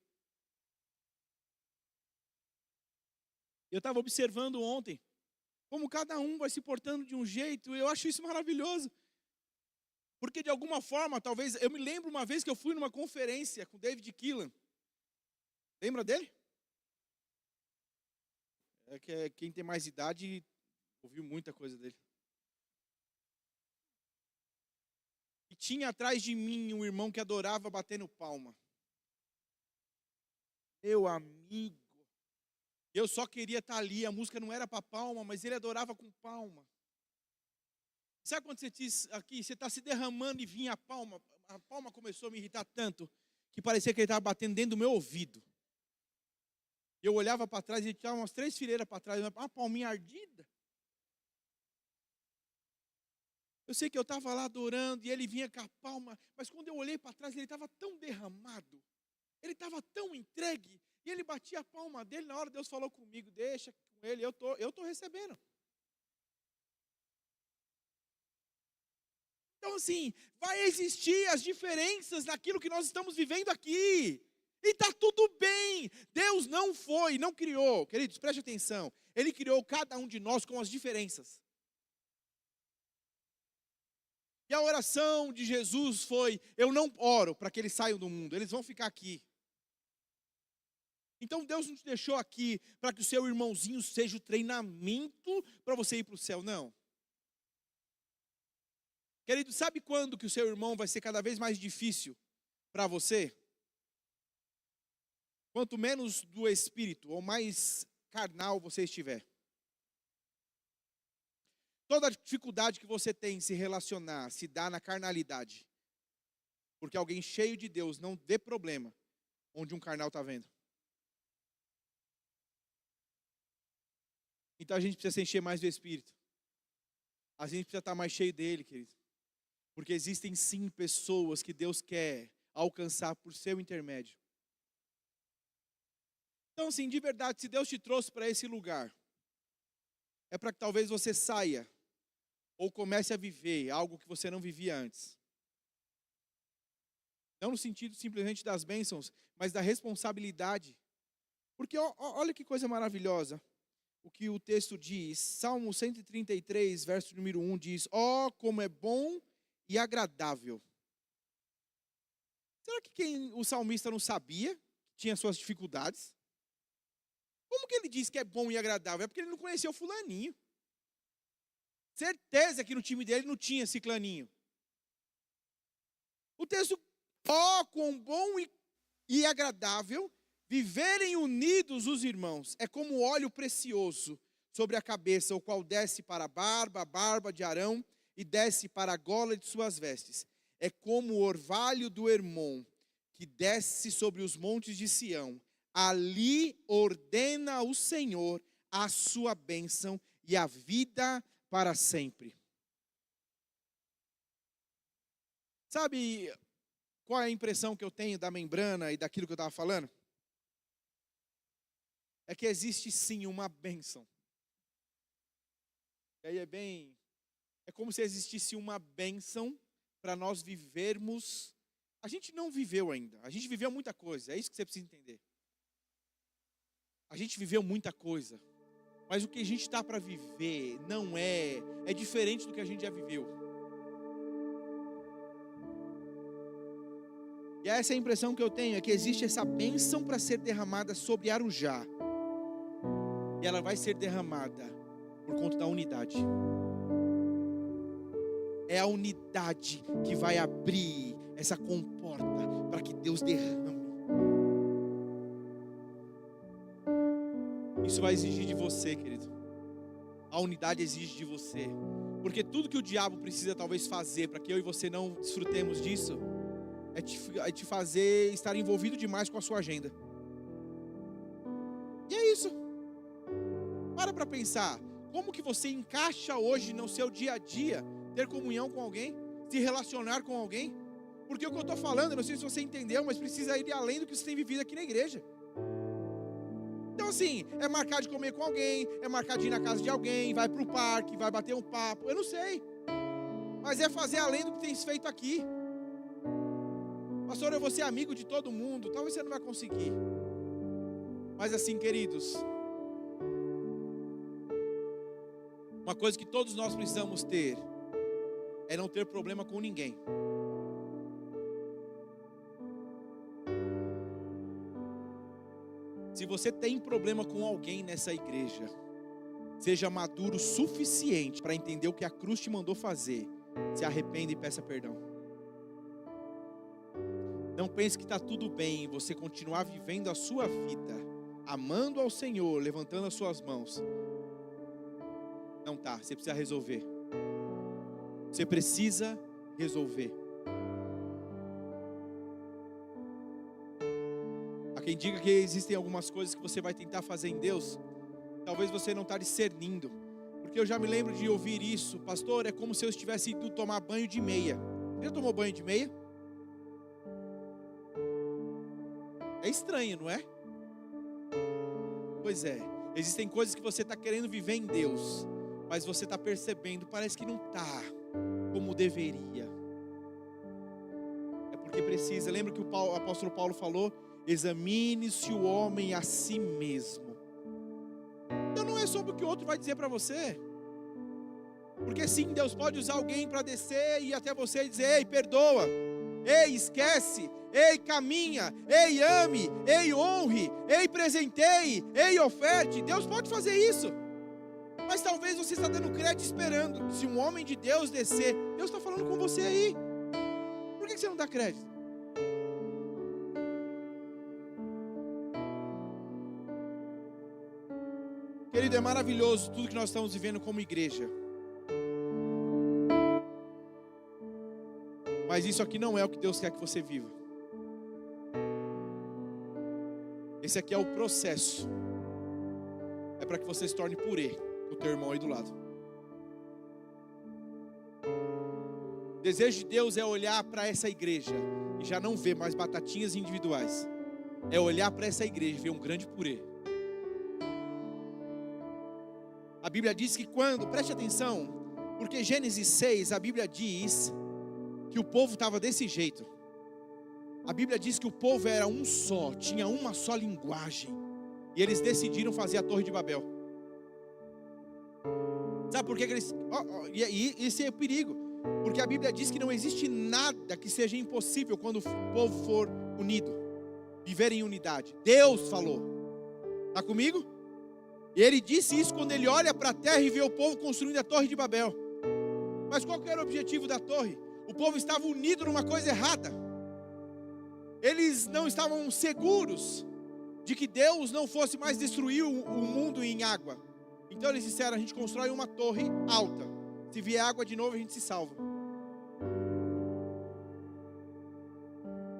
Eu estava observando ontem como cada um vai se portando de um jeito, e eu acho isso maravilhoso. Porque de alguma forma, talvez, eu me lembro uma vez que eu fui numa conferência com David Keelan. Lembra dele? É que quem tem mais idade ouviu muita coisa dele. E tinha atrás de mim um irmão que adorava bater no palma. Meu amigo. Eu só queria estar ali, a música não era para palma, mas ele adorava com palma. Sabe quando você diz aqui, você está se derramando e vinha a palma começou a me irritar tanto, que parecia que ele estava batendo dentro do meu ouvido. Eu olhava para trás e ele tinha umas 3 fileiras para trás, uma palminha ardida. Eu sei que eu estava lá adorando e ele vinha com a palma, mas quando eu olhei para trás ele estava tão derramado, ele estava tão entregue, e ele batia a palma dele, na hora Deus falou comigo, deixa com ele, eu tô recebendo. Então assim, vai existir as diferenças naquilo que nós estamos vivendo aqui. E está tudo bem. Deus não criou, queridos, preste atenção. Ele criou cada um de nós com as diferenças. E a oração de Jesus foi: eu não oro para que eles saiam do mundo, eles vão ficar aqui. Então Deus não te deixou aqui para que o seu irmãozinho seja o treinamento para você ir para o céu, não. Querido, sabe quando que o seu irmão vai ser cada vez mais difícil para você? Quanto menos do espírito ou mais carnal você estiver. Toda dificuldade que você tem em se relacionar, se dá na carnalidade. Porque alguém cheio de Deus não vê problema onde um carnal está vendo. Então a gente precisa se encher mais do Espírito. A gente precisa estar mais cheio dele, querido. Porque existem sim pessoas que Deus quer alcançar por seu intermédio. Então assim, de verdade, se Deus te trouxe para esse lugar, é para que talvez você saia ou comece a viver algo que você não vivia antes. Não no sentido simplesmente das bênçãos, mas da responsabilidade. Porque olha que coisa maravilhosa. O que o texto diz, Salmo 133, verso número 1 diz: ó, como é bom e agradável. Será que o salmista não sabia que tinha suas dificuldades? Como que ele diz que é bom e agradável? É porque ele não conheceu fulaninho. Certeza que no time dele não tinha ciclaninho. O texto: ó, quão bom e agradável viverem unidos os irmãos. É como óleo precioso sobre a cabeça, o qual desce para a barba de Arão, e desce para a gola de suas vestes. É como o orvalho do Hermon, que desce sobre os montes de Sião. Ali ordena o Senhor a sua bênção e a vida para sempre. Sabe qual é a impressão que eu tenho da membrana e daquilo que eu estava falando? É que existe sim uma bênção. E aí é como se existisse uma bênção para nós vivermos. A gente não viveu ainda, a gente viveu muita coisa, é isso que você precisa entender. A gente viveu muita coisa, mas o que a gente está para viver não é diferente do que a gente já viveu. E essa é a impressão que eu tenho, é que existe essa bênção para ser derramada sobre Arujá. E ela vai ser derramada por conta da unidade. É a unidade que vai abrir essa comporta para que Deus derrame. Isso vai exigir de você, querido. A unidade exige de você. Porque tudo que o diabo precisa talvez fazer para que eu e você não desfrutemos disso é te fazer estar envolvido demais com a sua agenda. E é isso. Para pensar. Como que você encaixa hoje no seu dia a dia ter comunhão com alguém, se relacionar com alguém? Porque o que eu estou falando, eu não sei se você entendeu, mas precisa ir além do que você tem vivido aqui na igreja. Então assim, é marcar de comer com alguém, é marcar de ir na casa de alguém, vai para o parque, vai bater um papo, eu não sei. Mas é fazer além do que tem feito aqui. Pastor, eu vou ser amigo de todo mundo, talvez você não vai conseguir. Mas assim, queridos, uma coisa que todos nós precisamos ter é não ter problema com ninguém. Se você tem problema com alguém nessa igreja, seja maduro o suficiente para entender o que a cruz te mandou fazer. Se arrependa e peça perdão. Não pense que está tudo bem você continuar vivendo a sua vida, amando ao Senhor, levantando as suas mãos. Não tá, você precisa resolver. Você precisa resolver. Há quem diga que existem algumas coisas que você vai tentar fazer em Deus, talvez você não está discernindo. Porque eu já me lembro de ouvir isso: pastor, é como se eu estivesse indo tomar banho de meia. Já tomou banho de meia? É estranho, não é? Pois é, existem coisas que você está querendo viver em Deus, mas você está percebendo, parece que não está como deveria. porque precisa. Lembra que o apóstolo Paulo falou? Examine-se o homem a si mesmo. Então não é sobre o que o outro vai dizer para você. Porque sim, Deus pode usar alguém para descer e ir até você e dizer: ei, perdoa, ei, esquece, ei, caminha, ei, ame, ei, honre, ei, presenteie, ei, oferte. Deus pode fazer isso. Mas talvez você está dando crédito esperando. Se um homem de Deus descer, Deus está falando com você aí. Por que você não dá crédito? Querido, é maravilhoso tudo que nós estamos vivendo como igreja. Mas isso aqui não é o que Deus quer que você viva. Esse aqui é o processo. É para que você se torne purê com o teu irmão aí do lado. O desejo de Deus é olhar para essa igreja e já não ver mais batatinhas individuais. É olhar para essa igreja e ver um grande purê. A Bíblia diz que preste atenção, porque Gênesis 6, a Bíblia diz que o povo estava desse jeito. A Bíblia diz que o povo era um só, tinha uma só linguagem. E eles decidiram fazer a Torre de Babel. Sabe por que eles... E esse é o perigo. Porque a Bíblia diz que não existe nada que seja impossível quando o povo for unido, viver em unidade. Deus falou. Está comigo? E ele disse isso quando ele olha para a terra e vê o povo construindo a Torre de Babel. Mas qual que era o objetivo da torre? O povo estava unido numa coisa errada. Eles não estavam seguros de que Deus não fosse mais destruir o mundo em água. Então eles disseram: a gente constrói uma torre alta. Se vier água de novo, a gente se salva.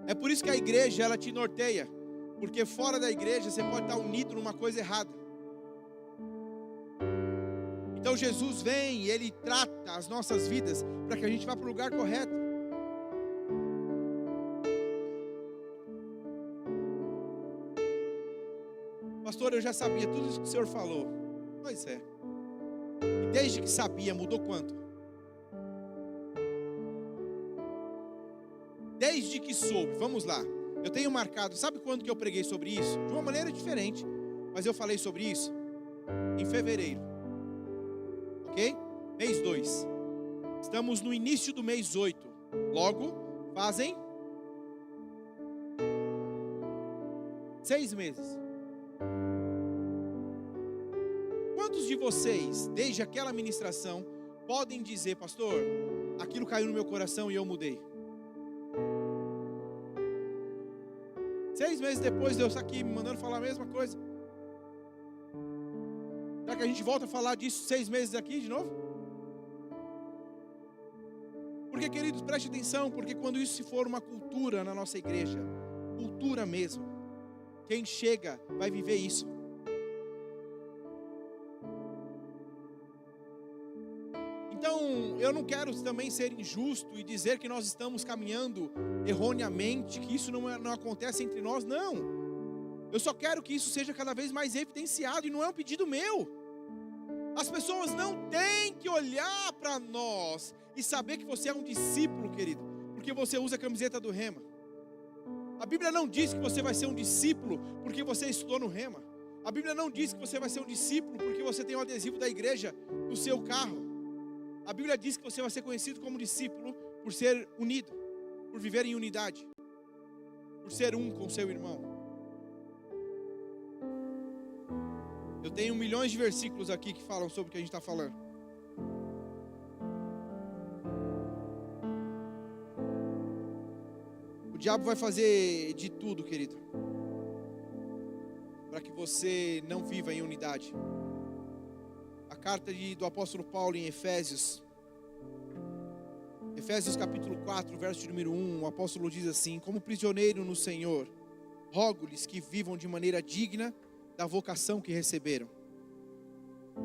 É por isso que a igreja, ela te norteia. Porque fora da igreja você pode estar unido numa coisa errada. Então Jesus vem e Ele trata as nossas vidas para que a gente vá para o lugar correto. Pastor, eu já sabia tudo isso que o senhor falou. Pois é. E desde que sabia, mudou quanto? Desde que soube, vamos lá. Eu tenho marcado, sabe quando que eu preguei sobre isso? De uma maneira diferente, mas eu falei sobre isso em fevereiro. Ok? Mês 2. Estamos no início do mês 8. Logo, fazem 6 meses. Quantos de vocês, desde aquela ministração, podem dizer: pastor, aquilo caiu no meu coração e eu mudei? 6 meses depois, Deus está aqui me mandando falar a mesma coisa. Será que a gente volta a falar disso 6 meses aqui de novo? Porque, queridos, preste atenção, porque quando isso se for uma cultura na nossa igreja, cultura mesmo, quem chega vai viver isso. Então, eu não quero também ser injusto e dizer que nós estamos caminhando erroneamente, que isso não acontece entre nós, não. Eu só quero que isso seja cada vez mais evidenciado, e não é um pedido meu. As pessoas não têm que olhar para nós e saber que você é um discípulo, querido, porque você usa a camiseta do Rema. A Bíblia não diz que você vai ser um discípulo porque você estudou no Rema. A Bíblia não diz que você vai ser um discípulo porque você tem um adesivo da igreja no seu carro. A Bíblia diz que você vai ser conhecido como discípulo por ser unido, por viver em unidade, por ser um com seu irmão. Eu tenho milhões de versículos aqui que falam sobre o que a gente está falando. O diabo vai fazer de tudo, querido, para que você não viva em unidade. A carta do apóstolo Paulo em Efésios capítulo 4, verso de número 1, o apóstolo diz assim: como prisioneiro no Senhor, rogo-lhes que vivam de maneira digna da vocação que receberam.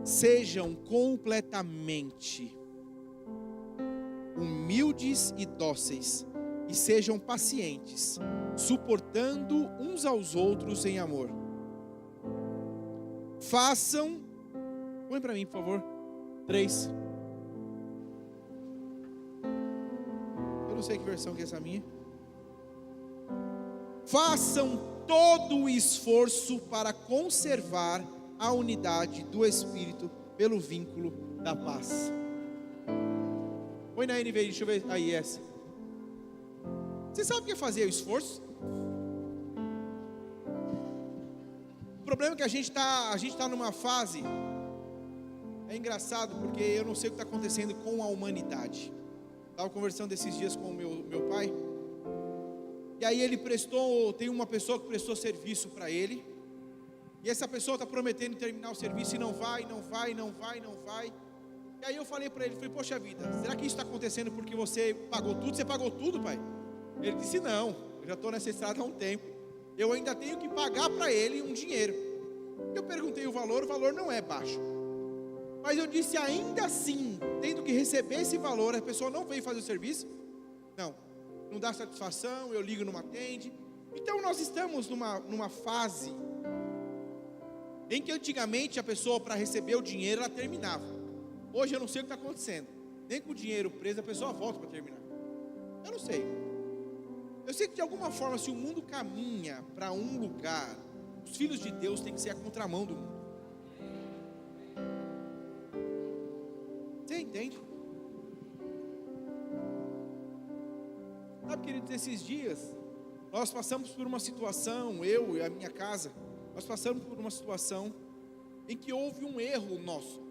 Sejam completamente humildes e dóceis, e sejam pacientes, suportando uns aos outros em amor. Façam, põe para mim, por favor, 3. Eu não sei que versão que é essa minha. façam todo o esforço para conservar a unidade do Espírito pelo vínculo da paz. Põe na NVI, deixa eu ver aí essa. Você sabe o que é fazer o esforço? O problema é que a gente tá numa fase. É engraçado porque eu não sei o que está acontecendo com a humanidade. Estava conversando esses dias com o meu pai. E aí tem uma pessoa que prestou serviço para ele. E essa pessoa está prometendo terminar o serviço e não vai. E aí eu falei para ele, poxa vida, será que isso está acontecendo porque você pagou tudo? Você pagou tudo, pai? Ele disse, não, eu já estou nessa estrada há um tempo. Eu ainda tenho que pagar para ele um dinheiro. Eu perguntei o valor não é baixo. Mas eu disse, ainda assim, tendo que receber esse valor, a pessoa não veio fazer o serviço? Não dá satisfação, eu ligo, não atende. Então nós estamos numa fase em que antigamente a pessoa, para receber o dinheiro, ela terminava. Hoje eu não sei o que está acontecendo. Nem com o dinheiro preso a pessoa volta para terminar. Eu não sei. Eu sei que de alguma forma, se o mundo caminha para um lugar, os filhos de Deus têm que ser a contramão do mundo. Você entende? Sabe, queridos, esses dias nós passamos por uma situação, eu e a minha casa, nós passamos por uma situação em que houve um erro nosso.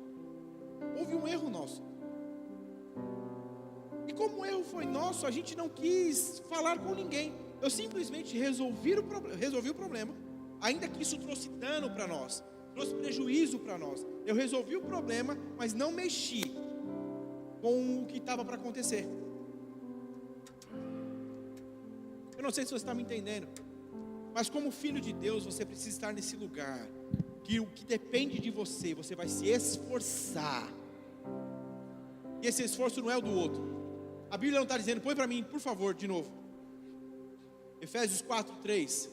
E como o erro foi nosso, a gente não quis falar com ninguém. Eu simplesmente resolvi o problema, ainda que isso trouxe dano para nós, trouxe prejuízo para nós. Eu resolvi o problema, mas não mexi com o que estava para acontecer. Eu não sei se você está me entendendo, mas como filho de Deus, você precisa estar nesse lugar, que o que depende de você, você vai se esforçar, e esse esforço não é o do outro. A Bíblia não está dizendo, põe para mim, por favor, de novo, Efésios 4:3.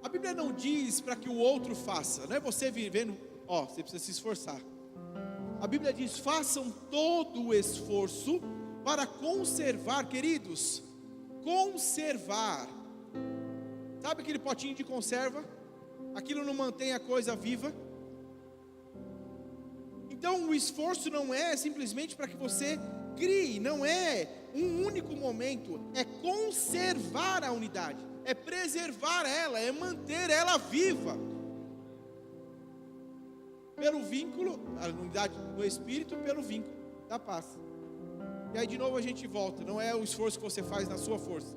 A Bíblia não diz para que o outro faça, não é você vivendo, você precisa se esforçar. A Bíblia diz, façam todo o esforço para conservar, queridos, conservar. Sabe aquele potinho de conserva? Aquilo não mantém a coisa viva. Então o esforço não é simplesmente para que você crie, não é um único momento, é conservar a unidade, é preservar ela, é manter ela viva. Pelo vínculo, a unidade do Espírito, pelo vínculo da paz. E aí de novo a gente volta, não é o esforço que você faz na sua força.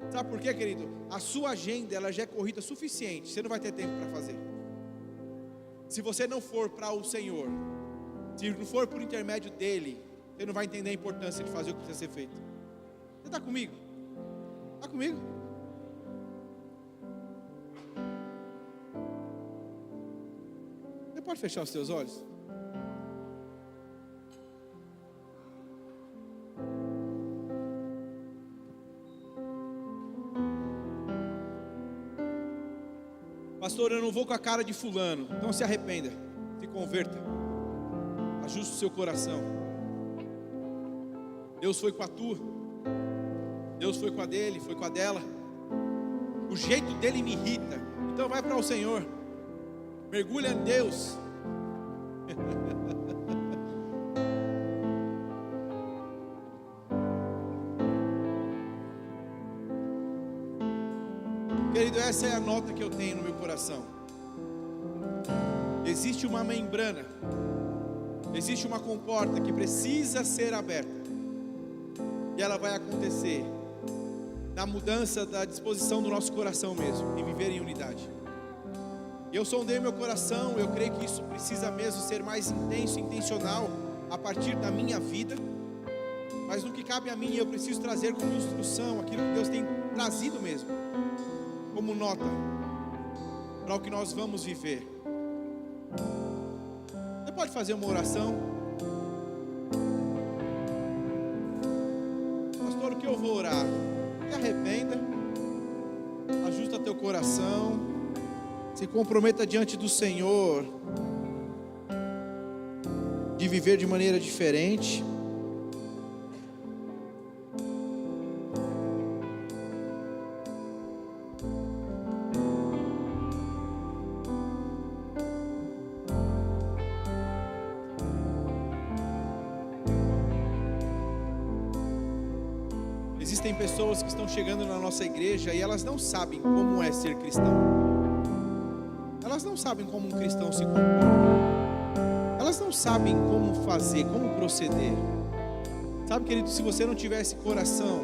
Sabe por quê, querido? A sua agenda, ela já é corrida suficiente, você não vai ter tempo para fazer. Se você não for para o Senhor, se não for por intermédio dEle, você não vai entender a importância de fazer o que precisa ser feito. Você está comigo? Está comigo? Você pode fechar os seus olhos? Pastor, eu não vou com a cara de fulano. Então se arrependa, se converta, ajuste o seu coração. Deus foi com a tua, Deus foi com a dele, foi com a dela. O jeito dele me irrita. Então vai para o Senhor, mergulha em Deus. Querido, essa é a nota que eu tenho no meu coração. Existe uma membrana, existe uma comporta que precisa ser aberta, e ela vai acontecer na mudança da disposição do nosso coração mesmo, em viver em unidade. Eu sondei meu coração, eu creio que isso precisa mesmo ser mais intenso, intencional, a partir da minha vida. Mas no que cabe a mim, eu preciso trazer como instrução aquilo que Deus tem trazido mesmo, como nota, para o que nós vamos viver. Você pode fazer uma oração? Pastor, o que eu vou orar? Se arrependa, ajusta teu coração, se comprometa diante do Senhor, de viver de maneira diferente. Existem pessoas que estão chegando na nossa igreja e elas não sabem como é ser cristão. Elas não sabem como um cristão se comporta. Elas não sabem como fazer, como proceder. Sabe, querido, se você não tiver esse coração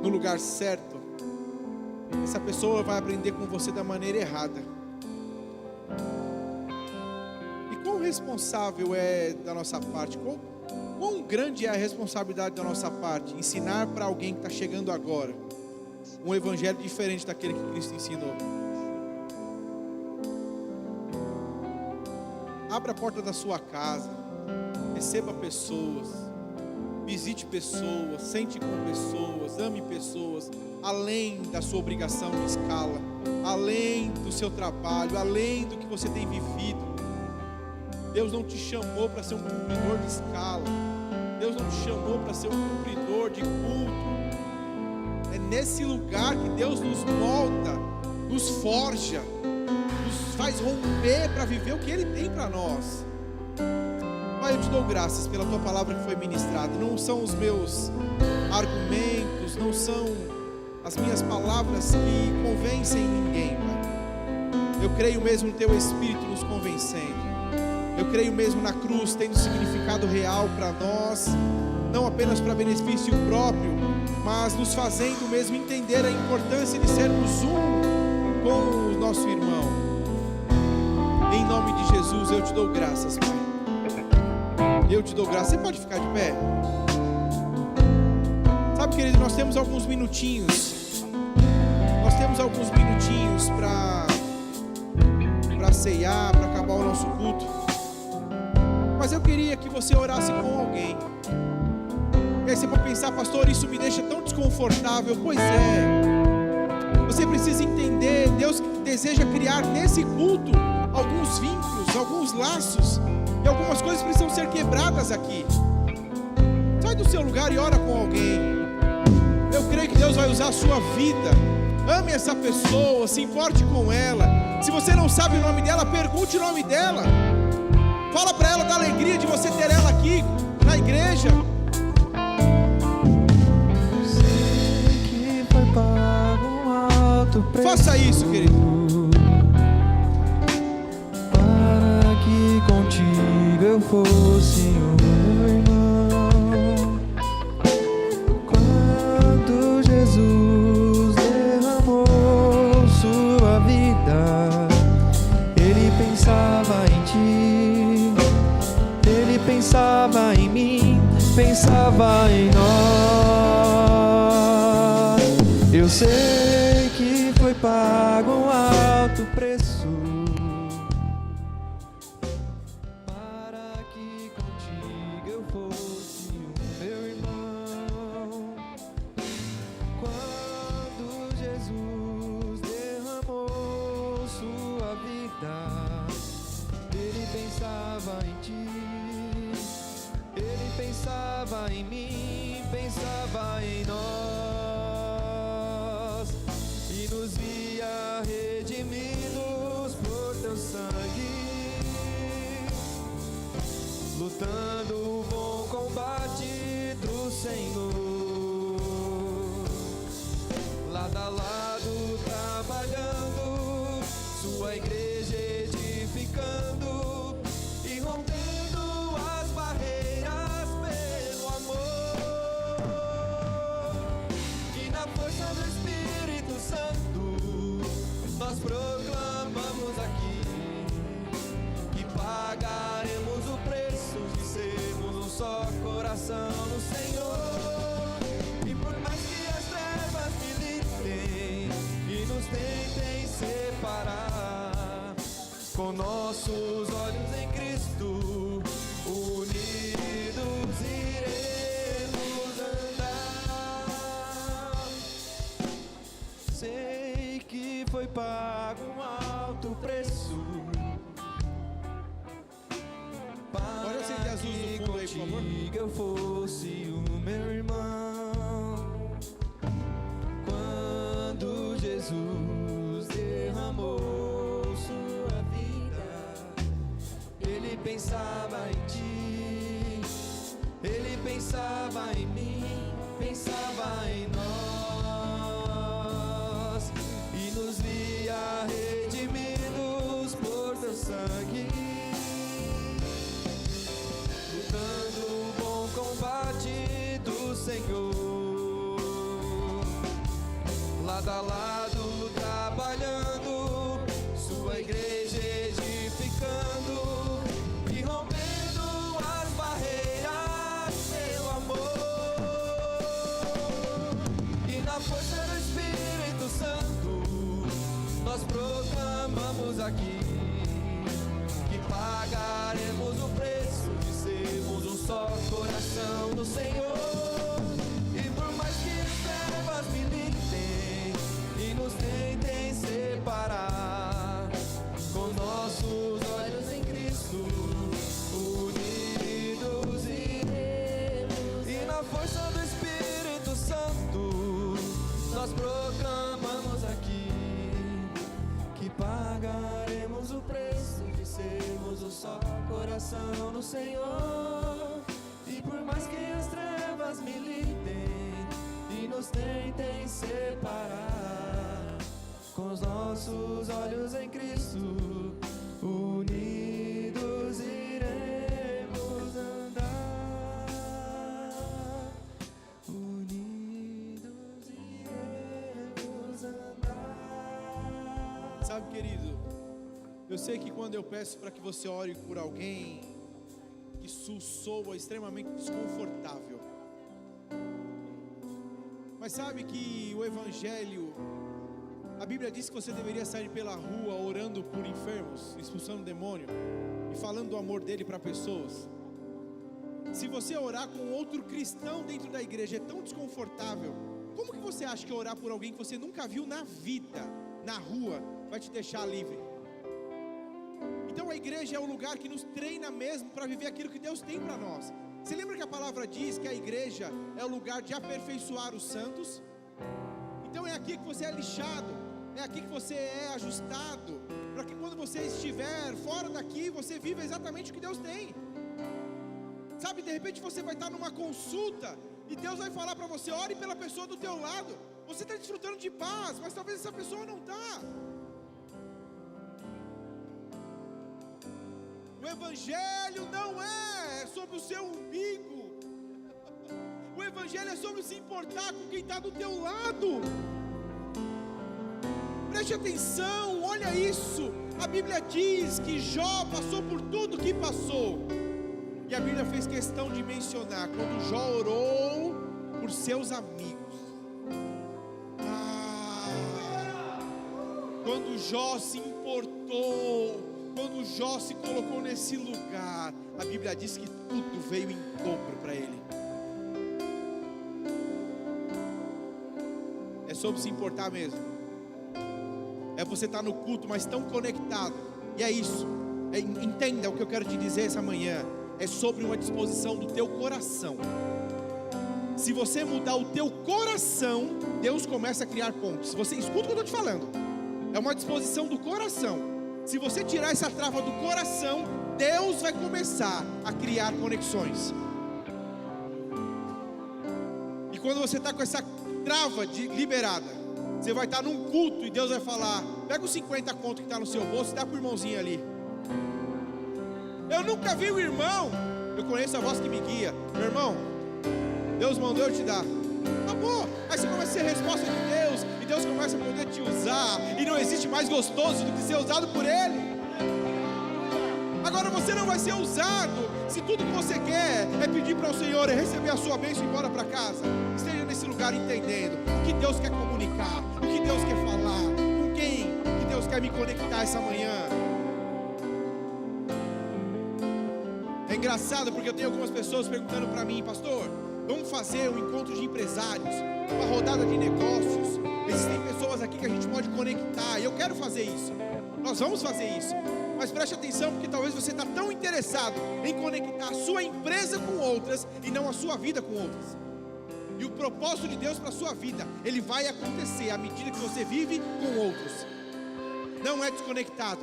no lugar certo, essa pessoa vai aprender com você da maneira errada. E quão responsável é da nossa parte? Quão grande é a responsabilidade da nossa parte? Ensinar para alguém que está chegando agora um evangelho diferente daquele que Cristo ensinou. Abra a porta da sua casa, receba pessoas, visite pessoas, sente com pessoas, ame pessoas, além da sua obrigação de escala, além do seu trabalho, além do que você tem vivido. Deus não te chamou para ser um cumpridor de escala. Deus não te chamou para ser um cumpridor de culto. É nesse lugar que Deus nos molda, nos forja, nos faz romper para viver o que Ele tem para nós. Pai, eu te dou graças pela Tua palavra que foi ministrada. Não são os meus argumentos, não são as minhas palavras que convencem ninguém, Pai. Eu creio mesmo no Teu Espírito nos convencendo. Eu creio mesmo na cruz tendo significado real para nós, não apenas para benefício próprio, mas nos fazendo mesmo entender a importância de sermos um com o nosso irmão. Em nome de Jesus eu te dou graças, Pai. Eu te dou graças. Você pode ficar de pé? Sabe, querido, nós temos alguns minutinhos. Nós temos alguns minutinhos para ceiar, para acabar o nosso culto. Mas eu queria que você orasse com alguém. E aí você pode pensar, pastor, isso me deixa tão desconfortável. Pois é. Você precisa entender, Deus deseja criar nesse culto alguns vínculos, alguns laços. E algumas coisas precisam ser quebradas aqui. Sai do seu lugar e ora com alguém. Eu creio que Deus vai usar a sua vida. Ame essa pessoa, se importe com ela. Se você não sabe o nome dela, pergunte o nome dela. Fala para ela da alegria de você ter ela aqui na igreja. Sei que foi pago um alto preço. Faça isso, querido. Para que contigo eu fosse o meu irmão. Quando Jesus derramou sua vida, Ele pensava em ti. Ele pensava em mim, pensava em nós. Eu sei que foi pago um alto preço para que contigo eu fosse o meu irmão. Quando Jesus derramou sua vida, Ele pensava em ti. Ele pensava em mim, pensava em nós, e nos via redimidos por teu sangue, lutando o bom combate do Senhor, lado a lado trabalhando, sua igreja edificando e rompendo as barreiras pelo amor. E na força do Espírito Santo nós proclamamos aqui que pagaremos o preço de sermos um só coração no Senhor. E por mais que as trevas militem e nos tentem separar, com nossos olhos em Cristo, unidos iremos andar. Sei que foi pago um alto preço Olha esse para azul que no fundo aí, por favor. contigo eu fosse o meu irmão. Quando Jesus derramou sua vida, Ele pensava em ti, Ele pensava em mim, pensava habitava em nós e nos via redimidos por teu sangue, lutando o bom combate do Senhor, lado a lado trabalhando, sua igreja edificando e rompendo as barreiras, seu amor. E na força do Espírito Santo nós proclamamos aqui que pagaremos o preço de sermos um só coração no Senhor. E por mais que as trevas militem e nos tentem separar, com nossos olhos em Cristo unidos iremos. E na força do Espírito Santo nós proclamamos aqui que pagaremos o preço de sermos um só coração no Senhor. E por mais que as trevas militem e nos tentem separar, com os nossos olhos em Cristo unidos iremos andar, unidos iremos andar. Sabe, querido, eu sei que quando eu peço para que você ore por alguém, isso soa extremamente desconfortável. Mas sabe que o Evangelho, a Bíblia diz que você deveria sair pela rua orando por enfermos, expulsando demônio e falando do amor dele para pessoas. Se você orar com outro cristão dentro da igreja é tão desconfortável, como que você acha que orar por alguém que você nunca viu na vida, na rua, vai te deixar livre? Então a igreja é o lugar que nos treina mesmo para viver aquilo que Deus tem para nós. Você lembra que a palavra diz que a igreja é o lugar de aperfeiçoar os santos? Então é aqui que você é lixado, é aqui que você é ajustado, para que quando você estiver fora daqui, você viva exatamente o que Deus tem. Sabe, de repente você vai estar numa consulta e Deus vai falar para você: ore pela pessoa do teu lado. Você está desfrutando de paz, mas talvez essa pessoa não está. O Evangelho não é sobre o seu umbigo. O Evangelho é sobre se importar com quem está do teu lado. Preste atenção, olha isso. A Bíblia diz que Jó passou por tudo que passou. E a Bíblia fez questão de mencionar quando Jó orou por seus amigos. Quando Jó se importou, quando Jó se colocou nesse lugar, a Bíblia diz que tudo veio em dobro para ele. É sobre se importar mesmo. É você estar no culto, mas tão conectado. E é isso. Entenda o que eu quero te dizer essa manhã. É sobre uma disposição do teu coração. Se você mudar o teu coração, Deus começa a criar pontes. Você escuta o que eu estou te falando. É uma disposição do coração. Se você tirar essa trava do coração, Deus vai começar a criar conexões. E quando você está com essa trava liberada, você vai estar num culto e Deus vai falar: pega os 50 conto que está no seu bolso e dá para o irmãozinho ali. Eu nunca vi o irmão, eu conheço a voz que me guia. Meu irmão, Deus mandou eu te dar. Acabou. Aí você começa a ser resposta de Deus, e Deus começa a poder te usar, e não existe mais gostoso do que ser usado por Ele. Agora você não vai ser usado se tudo que você quer é pedir para o Senhor e receber a sua bênção e ir embora para casa. Esteja nesse lugar entendendo o que Deus quer comunicar, o que Deus quer falar, com quem que Deus quer me conectar essa manhã. É engraçado porque eu tenho algumas pessoas perguntando para mim: pastor, vamos fazer um encontro de empresários, uma rodada de negócios. Existem pessoas aqui que a gente pode conectar, e eu quero fazer isso. Nós vamos fazer isso. Mas preste atenção, porque talvez você está tão interessado em conectar a sua empresa com outras e não a sua vida com outras. E o propósito de Deus para a sua vida, ele vai acontecer à medida que você vive com outros. Não é desconectado.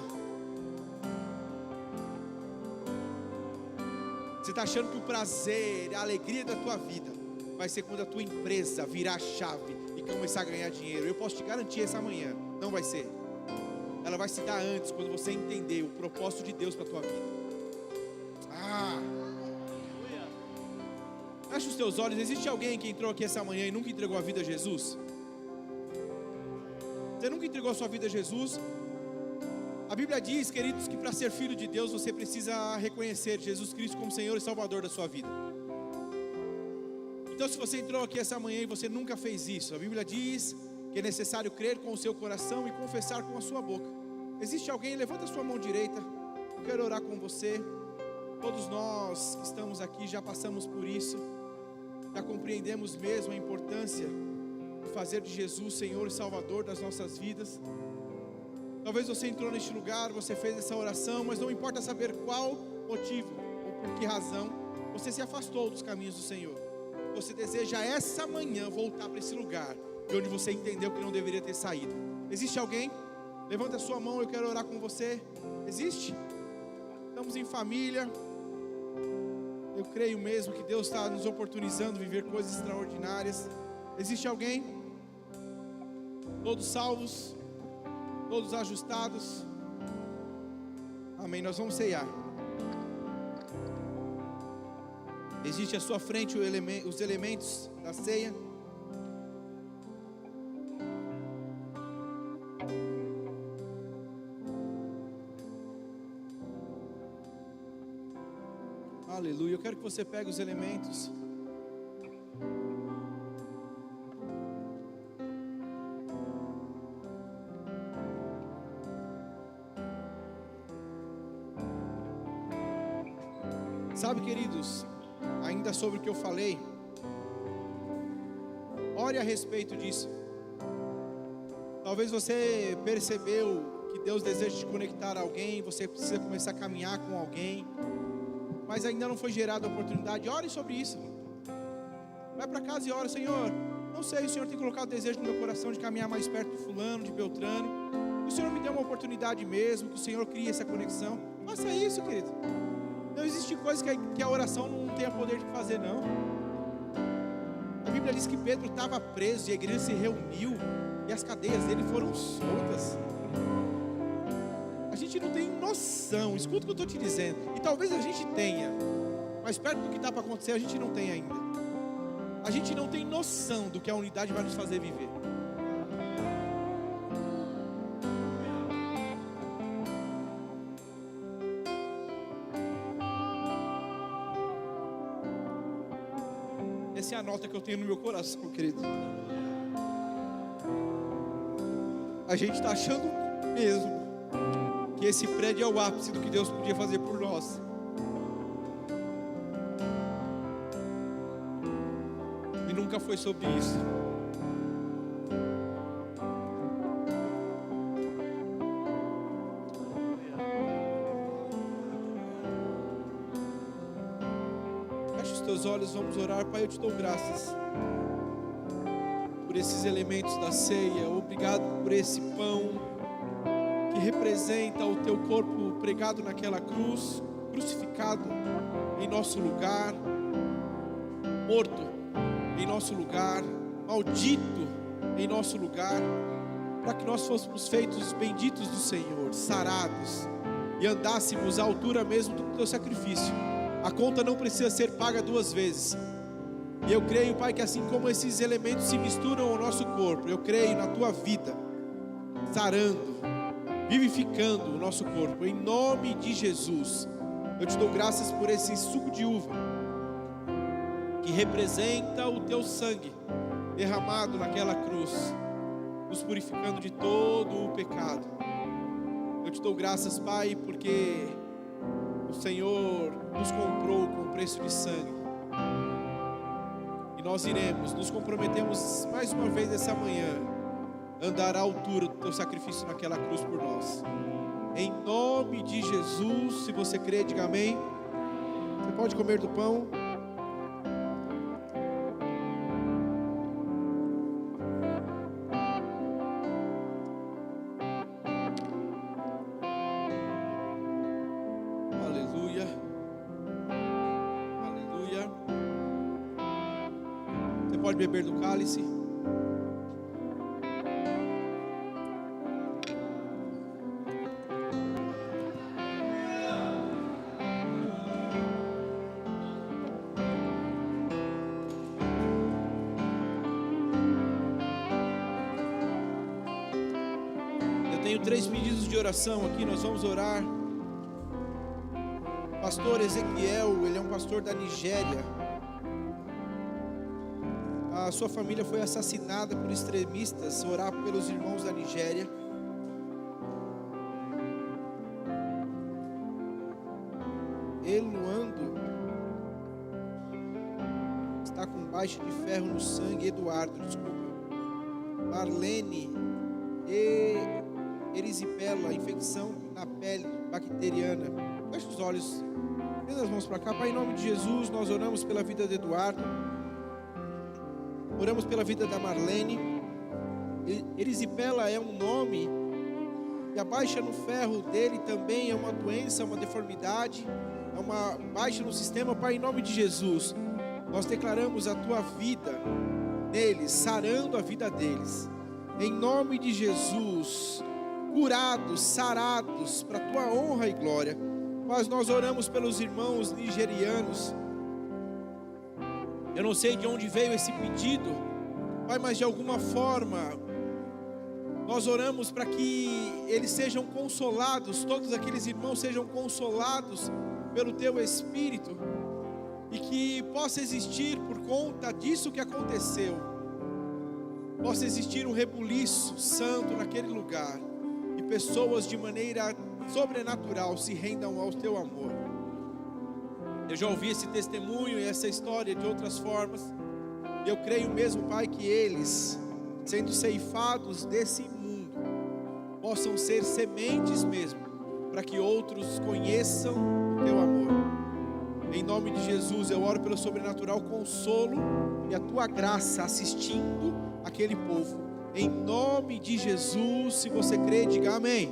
Você está achando que o prazer, a alegria da tua vida vai ser quando a tua empresa virar a chave e começar a ganhar dinheiro. Eu posso te garantir essa manhã, não vai ser. Ela vai se dar antes, quando você entender o propósito de Deus para a tua vida. Fecha os teus olhos. Existe alguém que entrou aqui essa manhã e nunca entregou a vida a Jesus? Você nunca entregou a sua vida a Jesus? A Bíblia diz, queridos, que para ser filho de Deus você precisa reconhecer Jesus Cristo como Senhor e Salvador da sua vida. Então, se você entrou aqui essa manhã e você nunca fez isso, a Bíblia diz que é necessário crer com o seu coração e confessar com a sua boca. Existe alguém? Levanta a sua mão direita. Eu quero orar com você. Todos nós que estamos aqui já passamos por isso, já compreendemos mesmo a importância de fazer de Jesus Senhor e Salvador das nossas vidas. Talvez você entrou neste lugar, você fez essa oração, mas não importa saber qual motivo ou por que razão você se afastou dos caminhos do Senhor. Você deseja essa manhã voltar para esse lugar de onde você entendeu que não deveria ter saído. Existe alguém? Levanta a sua mão, eu quero orar com você. Existe? Estamos em família. Eu creio mesmo que Deus está nos oportunizando viver coisas extraordinárias. Existe alguém? Todos salvos? Todos ajustados? Amém, nós vamos ceiar. Existe à sua frente os elementos da ceia. Aleluia, eu quero que você pegue os elementos. Sabe, queridos, ainda sobre o que eu falei, ore a respeito disso. Talvez você percebeu que Deus deseja te conectar a alguém, você precisa começar a caminhar com alguém, mas ainda não foi gerada a oportunidade. Ore sobre isso. Vai para casa e ora: Senhor, não sei, o Senhor tem colocado desejo no meu coração de caminhar mais perto de fulano, de Beltrano. O Senhor me deu uma oportunidade mesmo, que o Senhor crie essa conexão. Faça isso, querido. Não existe coisa que a oração não tenha poder de fazer, não. A Bíblia diz que Pedro estava preso e a igreja se reuniu e as cadeias dele foram soltas. A gente não tem noção, escuta o que eu estou te dizendo. E talvez a gente tenha, mas perto do que está para acontecer a gente não tem ainda. A gente não tem noção do que a unidade vai nos fazer viver. Essa é a nota que eu tenho no meu coração, querido. A gente está achando mesmo que esse prédio é o ápice do que Deus podia fazer por nós. E nunca foi sobre isso. Feche os teus olhos, vamos orar. Pai, eu te dou graças por esses elementos da ceia. Obrigado por esse pão que representa o teu corpo pregado naquela cruz, crucificado em nosso lugar, morto em nosso lugar, maldito em nosso lugar, para que nós fôssemos feitos benditos do Senhor, sarados, e andássemos à altura mesmo do teu sacrifício. A conta não precisa ser paga duas vezes. E eu creio, Pai, que assim como esses elementos se misturam ao nosso corpo, eu creio na tua vida, sarando, vivificando o nosso corpo, em nome de Jesus. Eu te dou graças por esse suco de uva, que representa o teu sangue derramado naquela cruz, nos purificando de todo o pecado. Eu te dou graças, Pai, porque o Senhor nos comprou com preço de sangue. E nós iremos, nos comprometemos mais uma vez essa manhã, andar à altura do teu sacrifício naquela cruz por nós. Em nome de Jesus, se você crê, diga amém. Você pode comer do pão. Aleluia. Aleluia. pode beber do cálice. Eu tenho 3 pedidos de oração aqui, nós vamos orar. Pastor Ezequiel, ele é um pastor da Nigéria. A sua família foi assassinada por extremistas. Orar pelos irmãos da Nigéria. Eluando está com baixa de ferro no sangue. Eduardo, desculpa. Marlene erisipela, infecção na pele bacteriana. Feche os olhos, tenda as mãos para cá. Pai, em nome de Jesus, nós oramos pela vida de Eduardo, oramos pela vida da Marlene. Erisipela é um nome, e a baixa no ferro dele também é uma doença, uma deformidade, é uma baixa no sistema. Pai, em nome de Jesus, nós declaramos a tua vida neles, sarando a vida deles, em nome de Jesus, curados, sarados, para a tua honra e glória. Mas nós oramos pelos irmãos nigerianos. Eu não sei de onde veio esse pedido, Pai, mas de alguma forma nós oramos para que eles sejam consolados, todos aqueles irmãos sejam consolados pelo teu Espírito, e que possa existir, por conta disso que aconteceu, possa existir um rebuliço santo naquele lugar, e pessoas de maneira sobrenatural se rendam ao teu amor. Eu já ouvi esse testemunho e essa história de outras formas, e eu creio mesmo, Pai, que eles, sendo ceifados desse mundo, possam ser sementes mesmo, para que outros conheçam o teu amor. Em nome de Jesus, eu oro pelo sobrenatural consolo e a tua graça assistindo aquele povo. Em nome de Jesus, se você crê, diga amém.